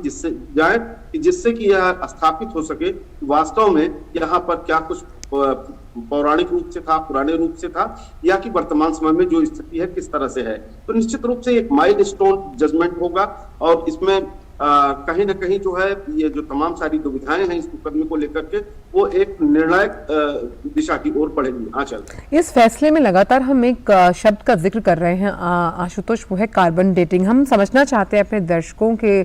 जिससे कि यह स्थापित हो सके वास्तव में यहाँ पर क्या कुछ पौराणिक रूप से था, पुराने रूप से था, या कि वर्तमान समय में जो स्थिति है किस तरह से है। तो निश्चित रूप से एक माइलस्टोन जजमेंट होगा और इसमें कहीं ना कहीं जो है ये जो तमाम सारी दुविधाएं हैं इस मुकदमे को लेकर के वो एक निर्णायक दिशा की ओर बढ़ेगी। आंचल, इस फैसले में लगातार हम एक शब्द का जिक्र कर रहे हैं आशुतोष, वो है कार्बन डेटिंग। हम समझना चाहते हैं अपने दर्शकों के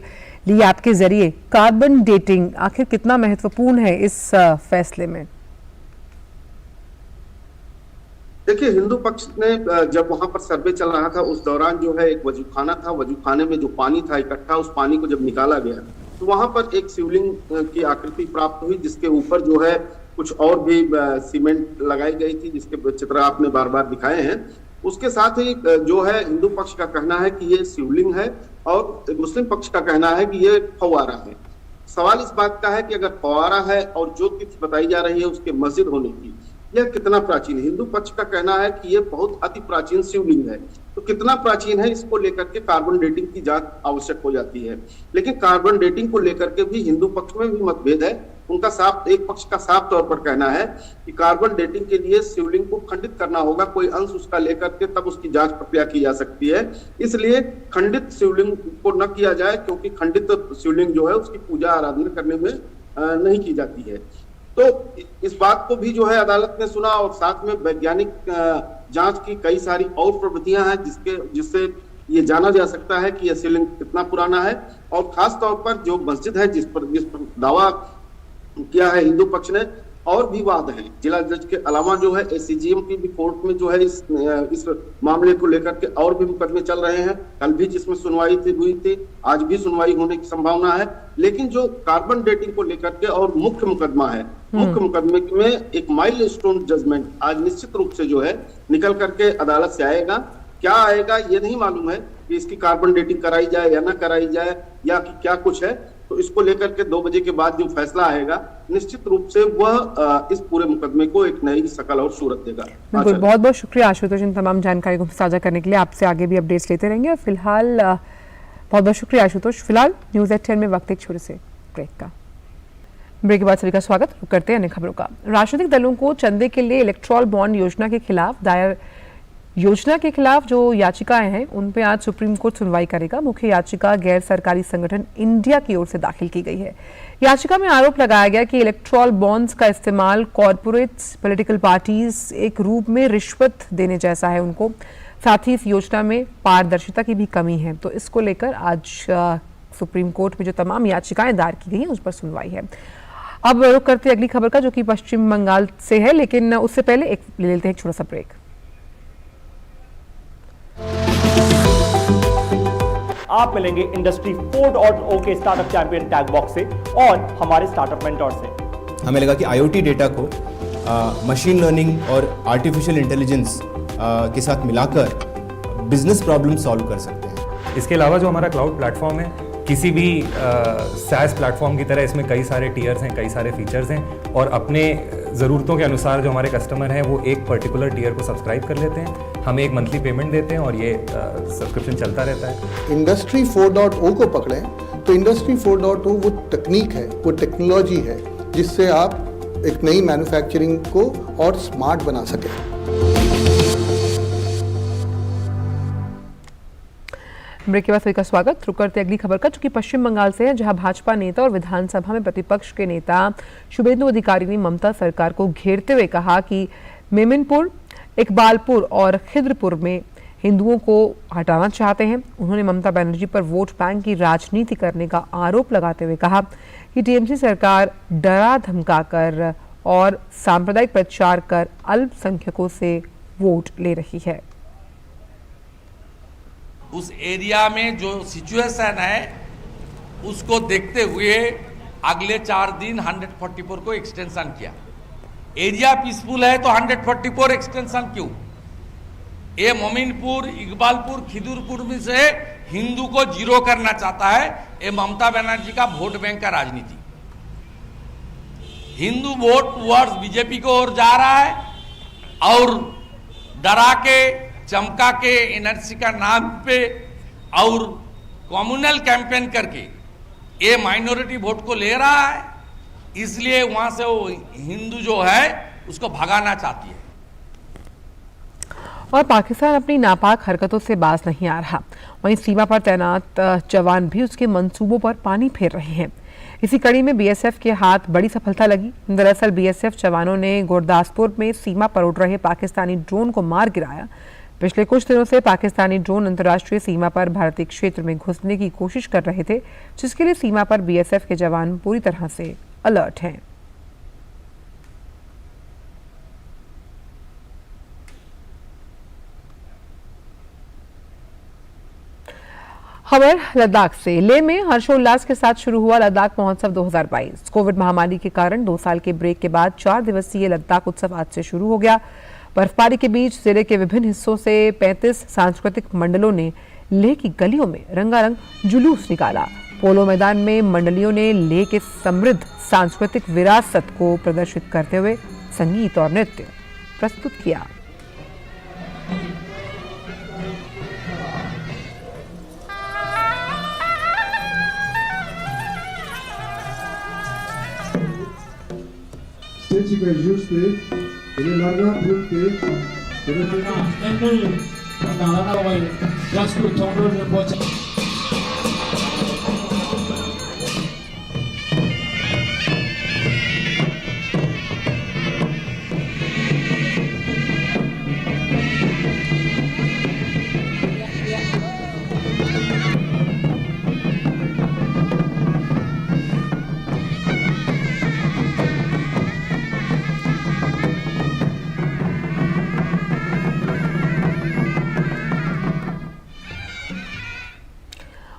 लिए आपके जरिए कार्बन डेटिंग आखिर कितना महत्वपूर्ण है इस फैसले में। देखिए, हिंदू पक्ष ने जब वहां पर सर्वे चल रहा था उस दौरान जो है एक वजूखाना था, वजूखाने में जो पानी था इकट्ठा, उस पानी को जब निकाला गया तो वहां पर एक शिवलिंग की आकृति प्राप्त हुई जिसके ऊपर जो है कुछ और भी सीमेंट लगाई गई थी जिसके चित्र आपने बार बार दिखाए हैं। उसके साथ ही जो है हिंदू पक्ष का कहना है कि ये शिवलिंग है और मुस्लिम पक्ष का कहना है कि ये फव्वारा है। सवाल इस बात का है कि अगर फव्वारा है और जो तिथि बताई जा रही है उसके मस्जिद होने की, यह कितना प्राचीन है। हिंदू पक्ष का कहना है कि यह बहुत अति प्राचीन शिवलिंग है, तो कितना प्राचीन है इसको लेकर के कार्बन डेटिंग की जांच आवश्यक हो जाती है। लेकिन कार्बन डेटिंग को लेकर के भी हिंदू पक्ष में भी मतभेद है। उनका एक पक्ष का साफ तौर पर कहना है कि कार्बन डेटिंग के लिए शिवलिंग को खंडित करना होगा, कोई अंश उसका लेकर के तब उसकी जांच प्रक्रिया की जा सकती है। इसलिए खंडित शिवलिंग को न किया जाए क्योंकि खंडित शिवलिंग जो है उसकी पूजा आराधना करने में नहीं की जाती है। तो इस बात को भी जो है अदालत ने सुना और साथ में वैज्ञानिक जांच की कई सारी और प्रविधियां हैं जिससे ये जाना जा सकता है कि यह शिवलिंग कितना पुराना है। और खास तौर पर जो मस्जिद है जिस पर दावा किया है हिंदू पक्ष ने, और भी वाद हैं। जिला जज के अलावा जो है एसीजीएम की भी कोर्ट में जो है इस मामले को लेकर के और भी मुकदमे चल रहे हैं। कल भी जिसमें सुनवाई हुई थी, आज भी सुनवाई होने की संभावना है। लेकिन जो कार्बन डेटिंग को लेकर के और मुख्य मुकदमा है, मुख्य मुकदमे में एक माइलस्टोन जजमेंट आज निश्चित रूप से जो है निकल करके अदालत से आएगा। क्या आएगा ये नहीं मालूम है कि इसकी कार्बन डेटिंग कराई जाए या ना कराई जाए या कि क्या कुछ है। तो इसको लेकर के 2 बजे के बाद जो फैसला आएगा निश्चित रूप से वह इस पूरे मुकदमे को एक नई शकल और सूरत देगा। बिल्कुल, बहुत बहुत शुक्रिया आशुतोष इन तमाम जानकारी को साझा करने के लिए। आपसे आगे भी अपडेट्स लेते रहेंगे। और फिलहाल बहुत बहुत शुक्रिया आशुतोष। फिलहाल न्यूज़ एट 10 में वक्त एक छोटे से ब्रेक का। ब्रेक के बाद सभी का स्वागत करते हैं अन्य खबरों का। राजनीतिक दलों को चंदे के लिए इलेक्ट्रॉल बॉन्ड योजना के खिलाफ दायर जो याचिकाएं हैं उन पे आज सुप्रीम कोर्ट सुनवाई करेगा। मुख्य याचिका गैर सरकारी संगठन इंडिया की ओर से दाखिल की गई है। याचिका में आरोप लगाया गया कि इलेक्ट्रॉल बॉन्ड्स का इस्तेमाल कॉरपोरेट्स, पॉलिटिकल पार्टीज एक रूप में रिश्वत देने जैसा है उनको। साथ ही इस योजना में पारदर्शिता की भी कमी है। तो इसको लेकर आज सुप्रीम कोर्ट में जो तमाम याचिकाएं दायर की गई हैं उस पर सुनवाई है। अब रुक करते अगली खबर का, जो कि पश्चिम बंगाल से है, लेकिन उससे पहले ले लेते हैं एक छोटा सा ब्रेक। आप मिलेंगे इंडस्ट्री 4.0 के स्टार्टअप चैंपियन टैग बॉक्स से और हमारे स्टार्टअप मेंटोर से। हमें लगा कि IoT डेटा को मशीन लर्निंग और आर्टिफिशियल इंटेलिजेंस के साथ मिलाकर बिजनेस प्रॉब्लम सॉल्व कर सकते हैं। इसके अलावा जो हमारा क्लाउड प्लेटफॉर्म है, किसी भी SaaS प्लेटफॉर्म की तरह इसमें कई सारे टीयर्स हैं, कई सारे फीचर्स हैं और अपने ज़रूरतों के अनुसार जो हमारे कस्टमर हैं वो एक पर्टिकुलर टीयर को सब्सक्राइब कर लेते हैं, हम एक मंथली पेमेंट देते हैं और ये सब्सक्रिप्शन चलता रहता है। इंडस्ट्री 4.0 को पकड़ें तो इंडस्ट्री 4.0 वो तकनीक है, वो टेक्नोलॉजी है जिससे आप एक नई मैन्युफैक्चरिंग को और स्मार्ट बना सकें। ब्रेक के बाद सभी का स्वागत। रुक करते अगली खबर का, जो कि पश्चिम बंगाल से है, जहां भाजपा नेता और विधानसभा में प्रतिपक्ष के नेता शुभेंदु अधिकारी ने ममता सरकार को घेरते हुए कहा कि मेमिनपुर, इकबालपुर और खिद्रपुर में हिंदुओं को हटाना चाहते हैं। उन्होंने ममता बनर्जी पर वोट बैंक की राजनीति करने का आरोप लगाते हुए कहा कि टीएमसी सरकार डरा धमकाकर और सांप्रदायिक प्रचार कर अल्पसंख्यकों से वोट ले रही है। उस एरिया में जो सिचुएशन है उसको देखते हुए अगले 4 दिन 144 को एक्सटेंशन किया। एरिया पीसफुल है तो 144 एक्सटेंशन क्यों? ये मोमिनपुर, इकबालपुर, खिदुरपुर में से हिंदू को जीरो करना चाहता है। ये ममता बनर्जी का वोट बैंक का राजनीति। हिंदू वोट टुवर्ड्स बीजेपी को ओर जा रहा है और डरा के चमका के एनआरसी का नाम पे और कम्युनल कैंपेन करके ये माइनॉरिटी वोट को ले रहा है। इसलिए वहां से वो हिंदू जो है उसको भगाना चाहती है। और पाकिस्तान अपनी नापाक हरकतों से बाज नहीं आ रहा। वहीं सीमा पर तैनात जवान भी उसके मंसूबों पर पानी फेर रहे हैं। इसी कड़ी में बीएसएफ के हाथ बड़ी सफलता लगी। दरअसल बीएसएफ जवानों ने गुरदासपुर में सीमा पर उड़ रहे पाकिस्तानी ड्रोन को मार गिराया। पिछले कुछ दिनों से पाकिस्तानी ड्रोन अंतर्राष्ट्रीय सीमा पर भारतीय क्षेत्र में घुसने की कोशिश कर रहे थे, जिसके लिए सीमा पर बीएसएफ के जवान पूरी तरह से अलर्ट हैं। खबर लद्दाख से। लेह में हर्षोल्लास के साथ शुरू हुआ लद्दाख महोत्सव 2022। कोविड महामारी के कारण 2 साल के ब्रेक के बाद 4 दिवसीय लद्दाख उत्सव आज से शुरू हो गया। बर्फबारी के बीच जिले के विभिन्न हिस्सों से 35 सांस्कृतिक मंडलों ने लेह की गलियों में रंगारंग जुलूस निकाला। पोलो मैदान में मंडलियों ने लेह के समृद्ध सांस्कृतिक विरासत को प्रदर्शित करते हुए संगीत और नृत्य प्रस्तुत किया। ele larga porque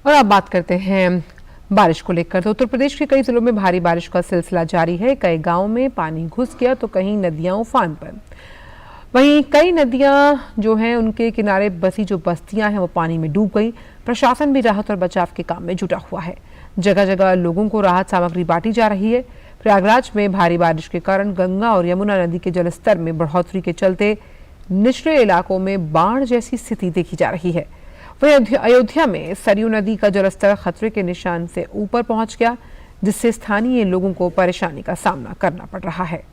और अब बात करते हैं बारिश को लेकर। तो उत्तर प्रदेश के कई जिलों में भारी बारिश का सिलसिला जारी है। कई गांवों में पानी घुस गया तो कहीं नदियां उफान पर। वहीं कई नदियां जो हैं उनके किनारे बसी जो बस्तियां हैं वो पानी में डूब गई। प्रशासन भी राहत और बचाव के काम में जुटा हुआ है। जगह जगह लोगों को राहत सामग्री बांटी जा रही है। प्रयागराज में भारी बारिश के कारण गंगा और यमुना नदी के जलस्तर में बढ़ोतरी के चलते निचले इलाकों में बाढ़ जैसी स्थिति देखी जा रही है। वहीं अयोध्या में सरयू नदी का जलस्तर खतरे के निशान से ऊपर पहुंच गया, जिससे स्थानीय लोगों को परेशानी का सामना करना पड़ रहा है।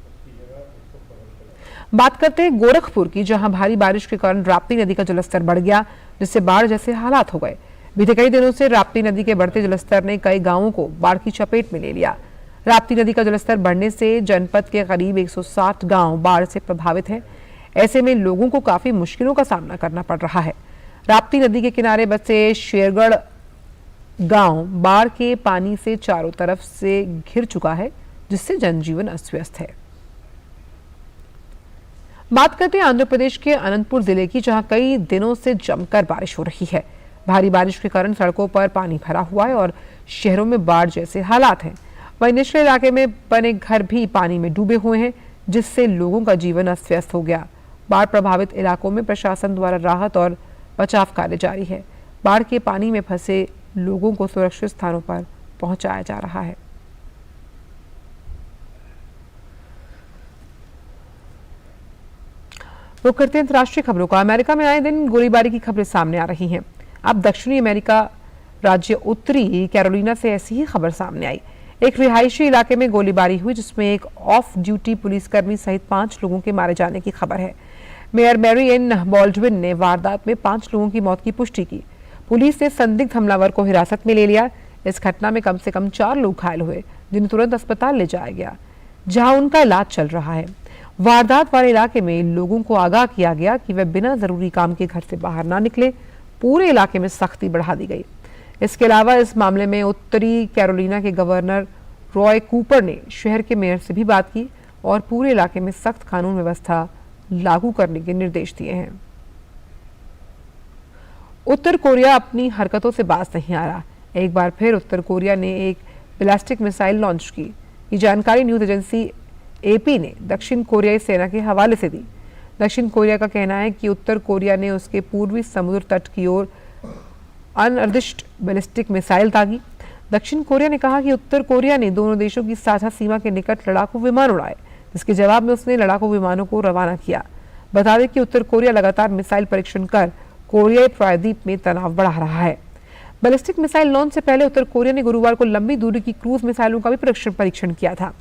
बात करते हैं गोरखपुर की, जहां भारी बारिश के कारण राप्ती नदी का जलस्तर बढ़ गया, जिससे बाढ़ जैसे हालात हो गए। बीते कई दिनों से राप्ती नदी के बढ़ते जलस्तर ने कई गांवों को बाढ़ की चपेट में ले लिया। राप्ती नदी का जलस्तर बढ़ने से जनपद के करीब 160 गांव बाढ़ से प्रभावित हैं। ऐसे में लोगों को काफी मुश्किलों का सामना करना पड़ रहा है। राप्ती नदी के किनारे बसे शेरगढ़ गांव बाढ़ के पानी से चारों तरफ से घिर चुका है, जिससे जनजीवन अस्त व्यस्त है। बात करते हैं आंध्र प्रदेश के अनंतपुर जिले की, जहां कई दिनों से जमकर बारिश हो रही है। भारी बारिश के कारण सड़कों पर पानी भरा हुआ है और शहरों में बाढ़ जैसे हालात हैं। वहीं निचले इलाके में बने घर भी पानी में डूबे हुए हैं, जिससे लोगों का जीवन अस्त व्यस्त हो गया। बाढ़ प्रभावित इलाकों में प्रशासन द्वारा राहत और बचाव कार्य जारी है। बाढ़ के पानी में फंसे लोगों को सुरक्षित स्थानों पर पहुंचाया जा रहा है। रुक करते हैं अंतर्राष्ट्रीय खबरों का। अमेरिका में आए दिन गोलीबारी की खबरें सामने आ रही हैं। अब दक्षिणी अमेरिका राज्य उत्तरी कैरोलिना से ऐसी ही खबर सामने आई। एक रिहायशी इलाके में गोलीबारी हुई, जिसमें एक ऑफ ड्यूटी पुलिसकर्मी सहित 5 लोगों के मारे जाने की खबर है। मेयर मैरी एन बॉल्डविन ने वारदात में 5 लोगों की मौत की पुष्टि की। पुलिस ने संदिग्ध हमलावर को हिरासत में ले लिया। इस घटना में कम से कम 4 लोग घायल हुए, जिन्हें तुरंत अस्पताल ले जाया गया, जहां उनका इलाज चल रहा है। वारदात वाले इलाके में लोगों को आगाह किया गया कि वे बिना जरूरी काम के घर से बाहर ना निकले। पूरे इलाके में सख्ती बढ़ा दी गई। इसके अलावा इस मामले में उत्तरी कैरोलिना के गवर्नर रॉय कूपर ने शहर के मेयर से भी बात की और पूरे इलाके में सख्त कानून व्यवस्था लागू करने के निर्देश दिए हैं। उत्तर कोरिया अपनी हरकतों से बाज नहीं आ रहा। एक बार फिर उत्तर कोरिया ने एक बैलिस्टिक मिसाइल लॉन्च की। ये जानकारी न्यूज एजेंसी एपी ने दक्षिण कोरियाई सेना के हवाले से दी। दक्षिण कोरिया का कहना है कि उत्तर कोरिया ने उसके पूर्वी समुद्र तट की ओर अनिर्दिष्ट बैलिस्टिक मिसाइल दागी। दक्षिण कोरिया ने कहा कि उत्तर कोरिया ने दोनों देशों की साझा सीमा के निकट लड़ाकू विमान उड़ाए, जिसके जवाब में उसने लड़ाकू विमानों को रवाना किया। बता दें कि उत्तर कोरिया लगातार मिसाइल परीक्षण कर कोरियाई प्रायद्वीप में तनाव बढ़ा रहा है। बैलिस्टिक मिसाइल लॉन्च से पहले उत्तर कोरिया ने गुरुवार को लंबी दूरी की क्रूज मिसाइलों का भी परीक्षण किया था।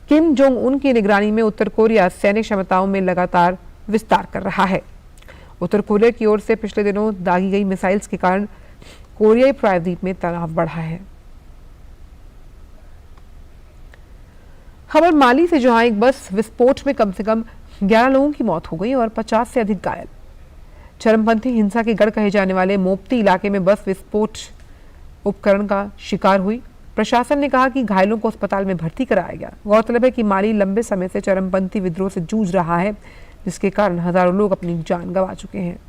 किम जोंग उन की निगरानी में उत्तर कोरिया सैन्य क्षमताओं में लगातार विस्तार कर रहा है। उत्तर कोरिया की ओर से पिछले दिनों दागी गई मिसाइल्स के कारण कोरियाई प्रायद्वीप में तनाव बढ़ा है। खबर माली से, जहां एक बस विस्फोट में कम से कम 11 लोगों की मौत हो गई और 50 से अधिक घायल। चरमपंथी हिंसा के गढ़ कहे जाने वाले मोप्ती इलाके में बस विस्फोट उपकरण का शिकार हुई। प्रशासन ने कहा कि घायलों को अस्पताल में भर्ती कराया गया। गौरतलब है कि माली लंबे समय से चरमपंथी विद्रोह से जूझ रहा है, जिसके कारण हजारों लोग अपनी जान गंवा चुके हैं।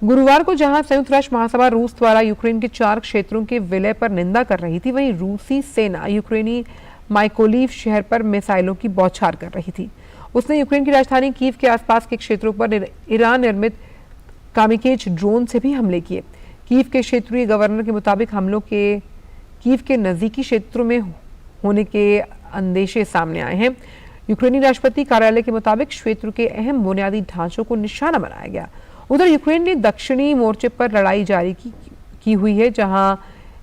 गुरुवार को जहां संयुक्त राष्ट्र महासभा रूस द्वारा यूक्रेन के 4 क्षेत्रों के विलय पर निंदा कर रही थी, वहीं रूसी सेना यूक्रेनी माइकोलीव शहर पर मिसाइलों की बौछार कर रही थी। उसने यूक्रेन की राजधानी कीव के आसपास के क्षेत्रों पर ईरान निर्मित कामिकेज ड्रोन से भी हमले किए। कीव के क्षेत्रीय गवर्नर के मुताबिक हमलों के कीव के नजदीकी क्षेत्रों में होने के अंदेशे सामने आए हैं। यूक्रेनी राष्ट्रपति कार्यालय के मुताबिक क्षेत्र के अहम बुनियादी ढांचों को निशाना बनाया गया। उधर यूक्रेन ने दक्षिणी मोर्चे पर लड़ाई जारी की हुई है, जहां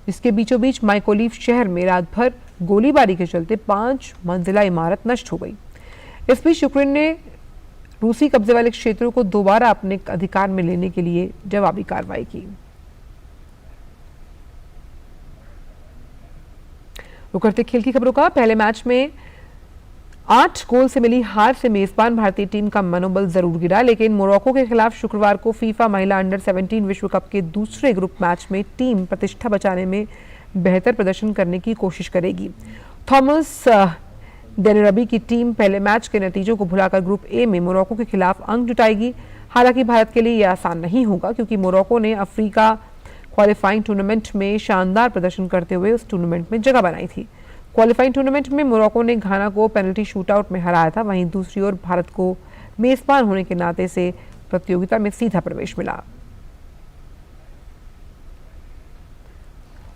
इसके बीचों बीच माइकोलीव शहर में रात भर गोलीबारी के चलते 5 मंजिला इमारत नष्ट हो गई। इस बीच यूक्रेन ने रूसी कब्जे वाले क्षेत्रों को दोबारा अपने अधिकार में लेने के लिए जवाबी कार्रवाई की। रुक करते खेल की खबरों का। पहले मैच में 8 गोल से मिली हार से मेजबान भारतीय टीम का मनोबल जरूर गिरा, लेकिन मोरक्को के खिलाफ शुक्रवार को फीफा महिला अंडर 17 विश्व कप के दूसरे ग्रुप मैच में टीम प्रतिष्ठा बचाने में बेहतर प्रदर्शन करने की कोशिश करेगी। थॉमस डेनेरबी की टीम पहले मैच के नतीजों को भुलाकर ग्रुप ए में मोरक्को के खिलाफ अंक जुटाएगी। हालांकि भारत के लिए यह आसान नहीं होगा, क्योंकि मोरक्को ने अफ्रीका क्वालिफाइंग टूर्नामेंट में शानदार प्रदर्शन करते हुए उस टूर्नामेंट में जगह बनाई थी। क्वालिफाइंग टूर्नामेंट में मोरक्को ने घाना को पेनल्टी शूटआउट में हराया था। वहीं दूसरी ओर भारत को मेजबान होने के नाते से प्रतियोगिता में सीधा प्रवेश मिला।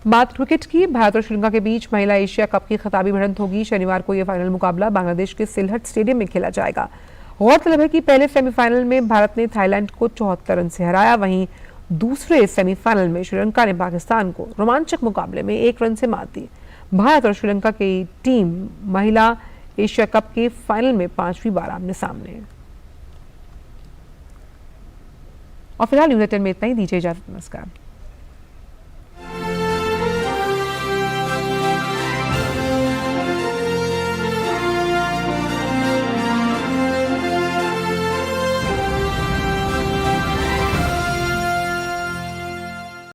बात क्रिकेट की। भारत और श्रीलंका के बीच महिला एशिया कप की खिताबी भिड़ंत होगी। शनिवार को यह फाइनल मुकाबला बांग्लादेश के सिलहट स्टेडियम में खेला जाएगा। गौरतलब है कि पहले सेमीफाइनल में भारत ने थाईलैंड को 74 रन से हराया। वहीं दूसरे सेमीफाइनल में श्रीलंका ने पाकिस्तान को रोमांचक मुकाबले में 1 रन से मात दी। भारत और श्रीलंका की टीम महिला एशिया कप के फाइनल में 5वीं बार आमने सामने है। और फिलहाल न्यूज़ 10 में इतना ही। दीजिए इजाजत। नमस्कार।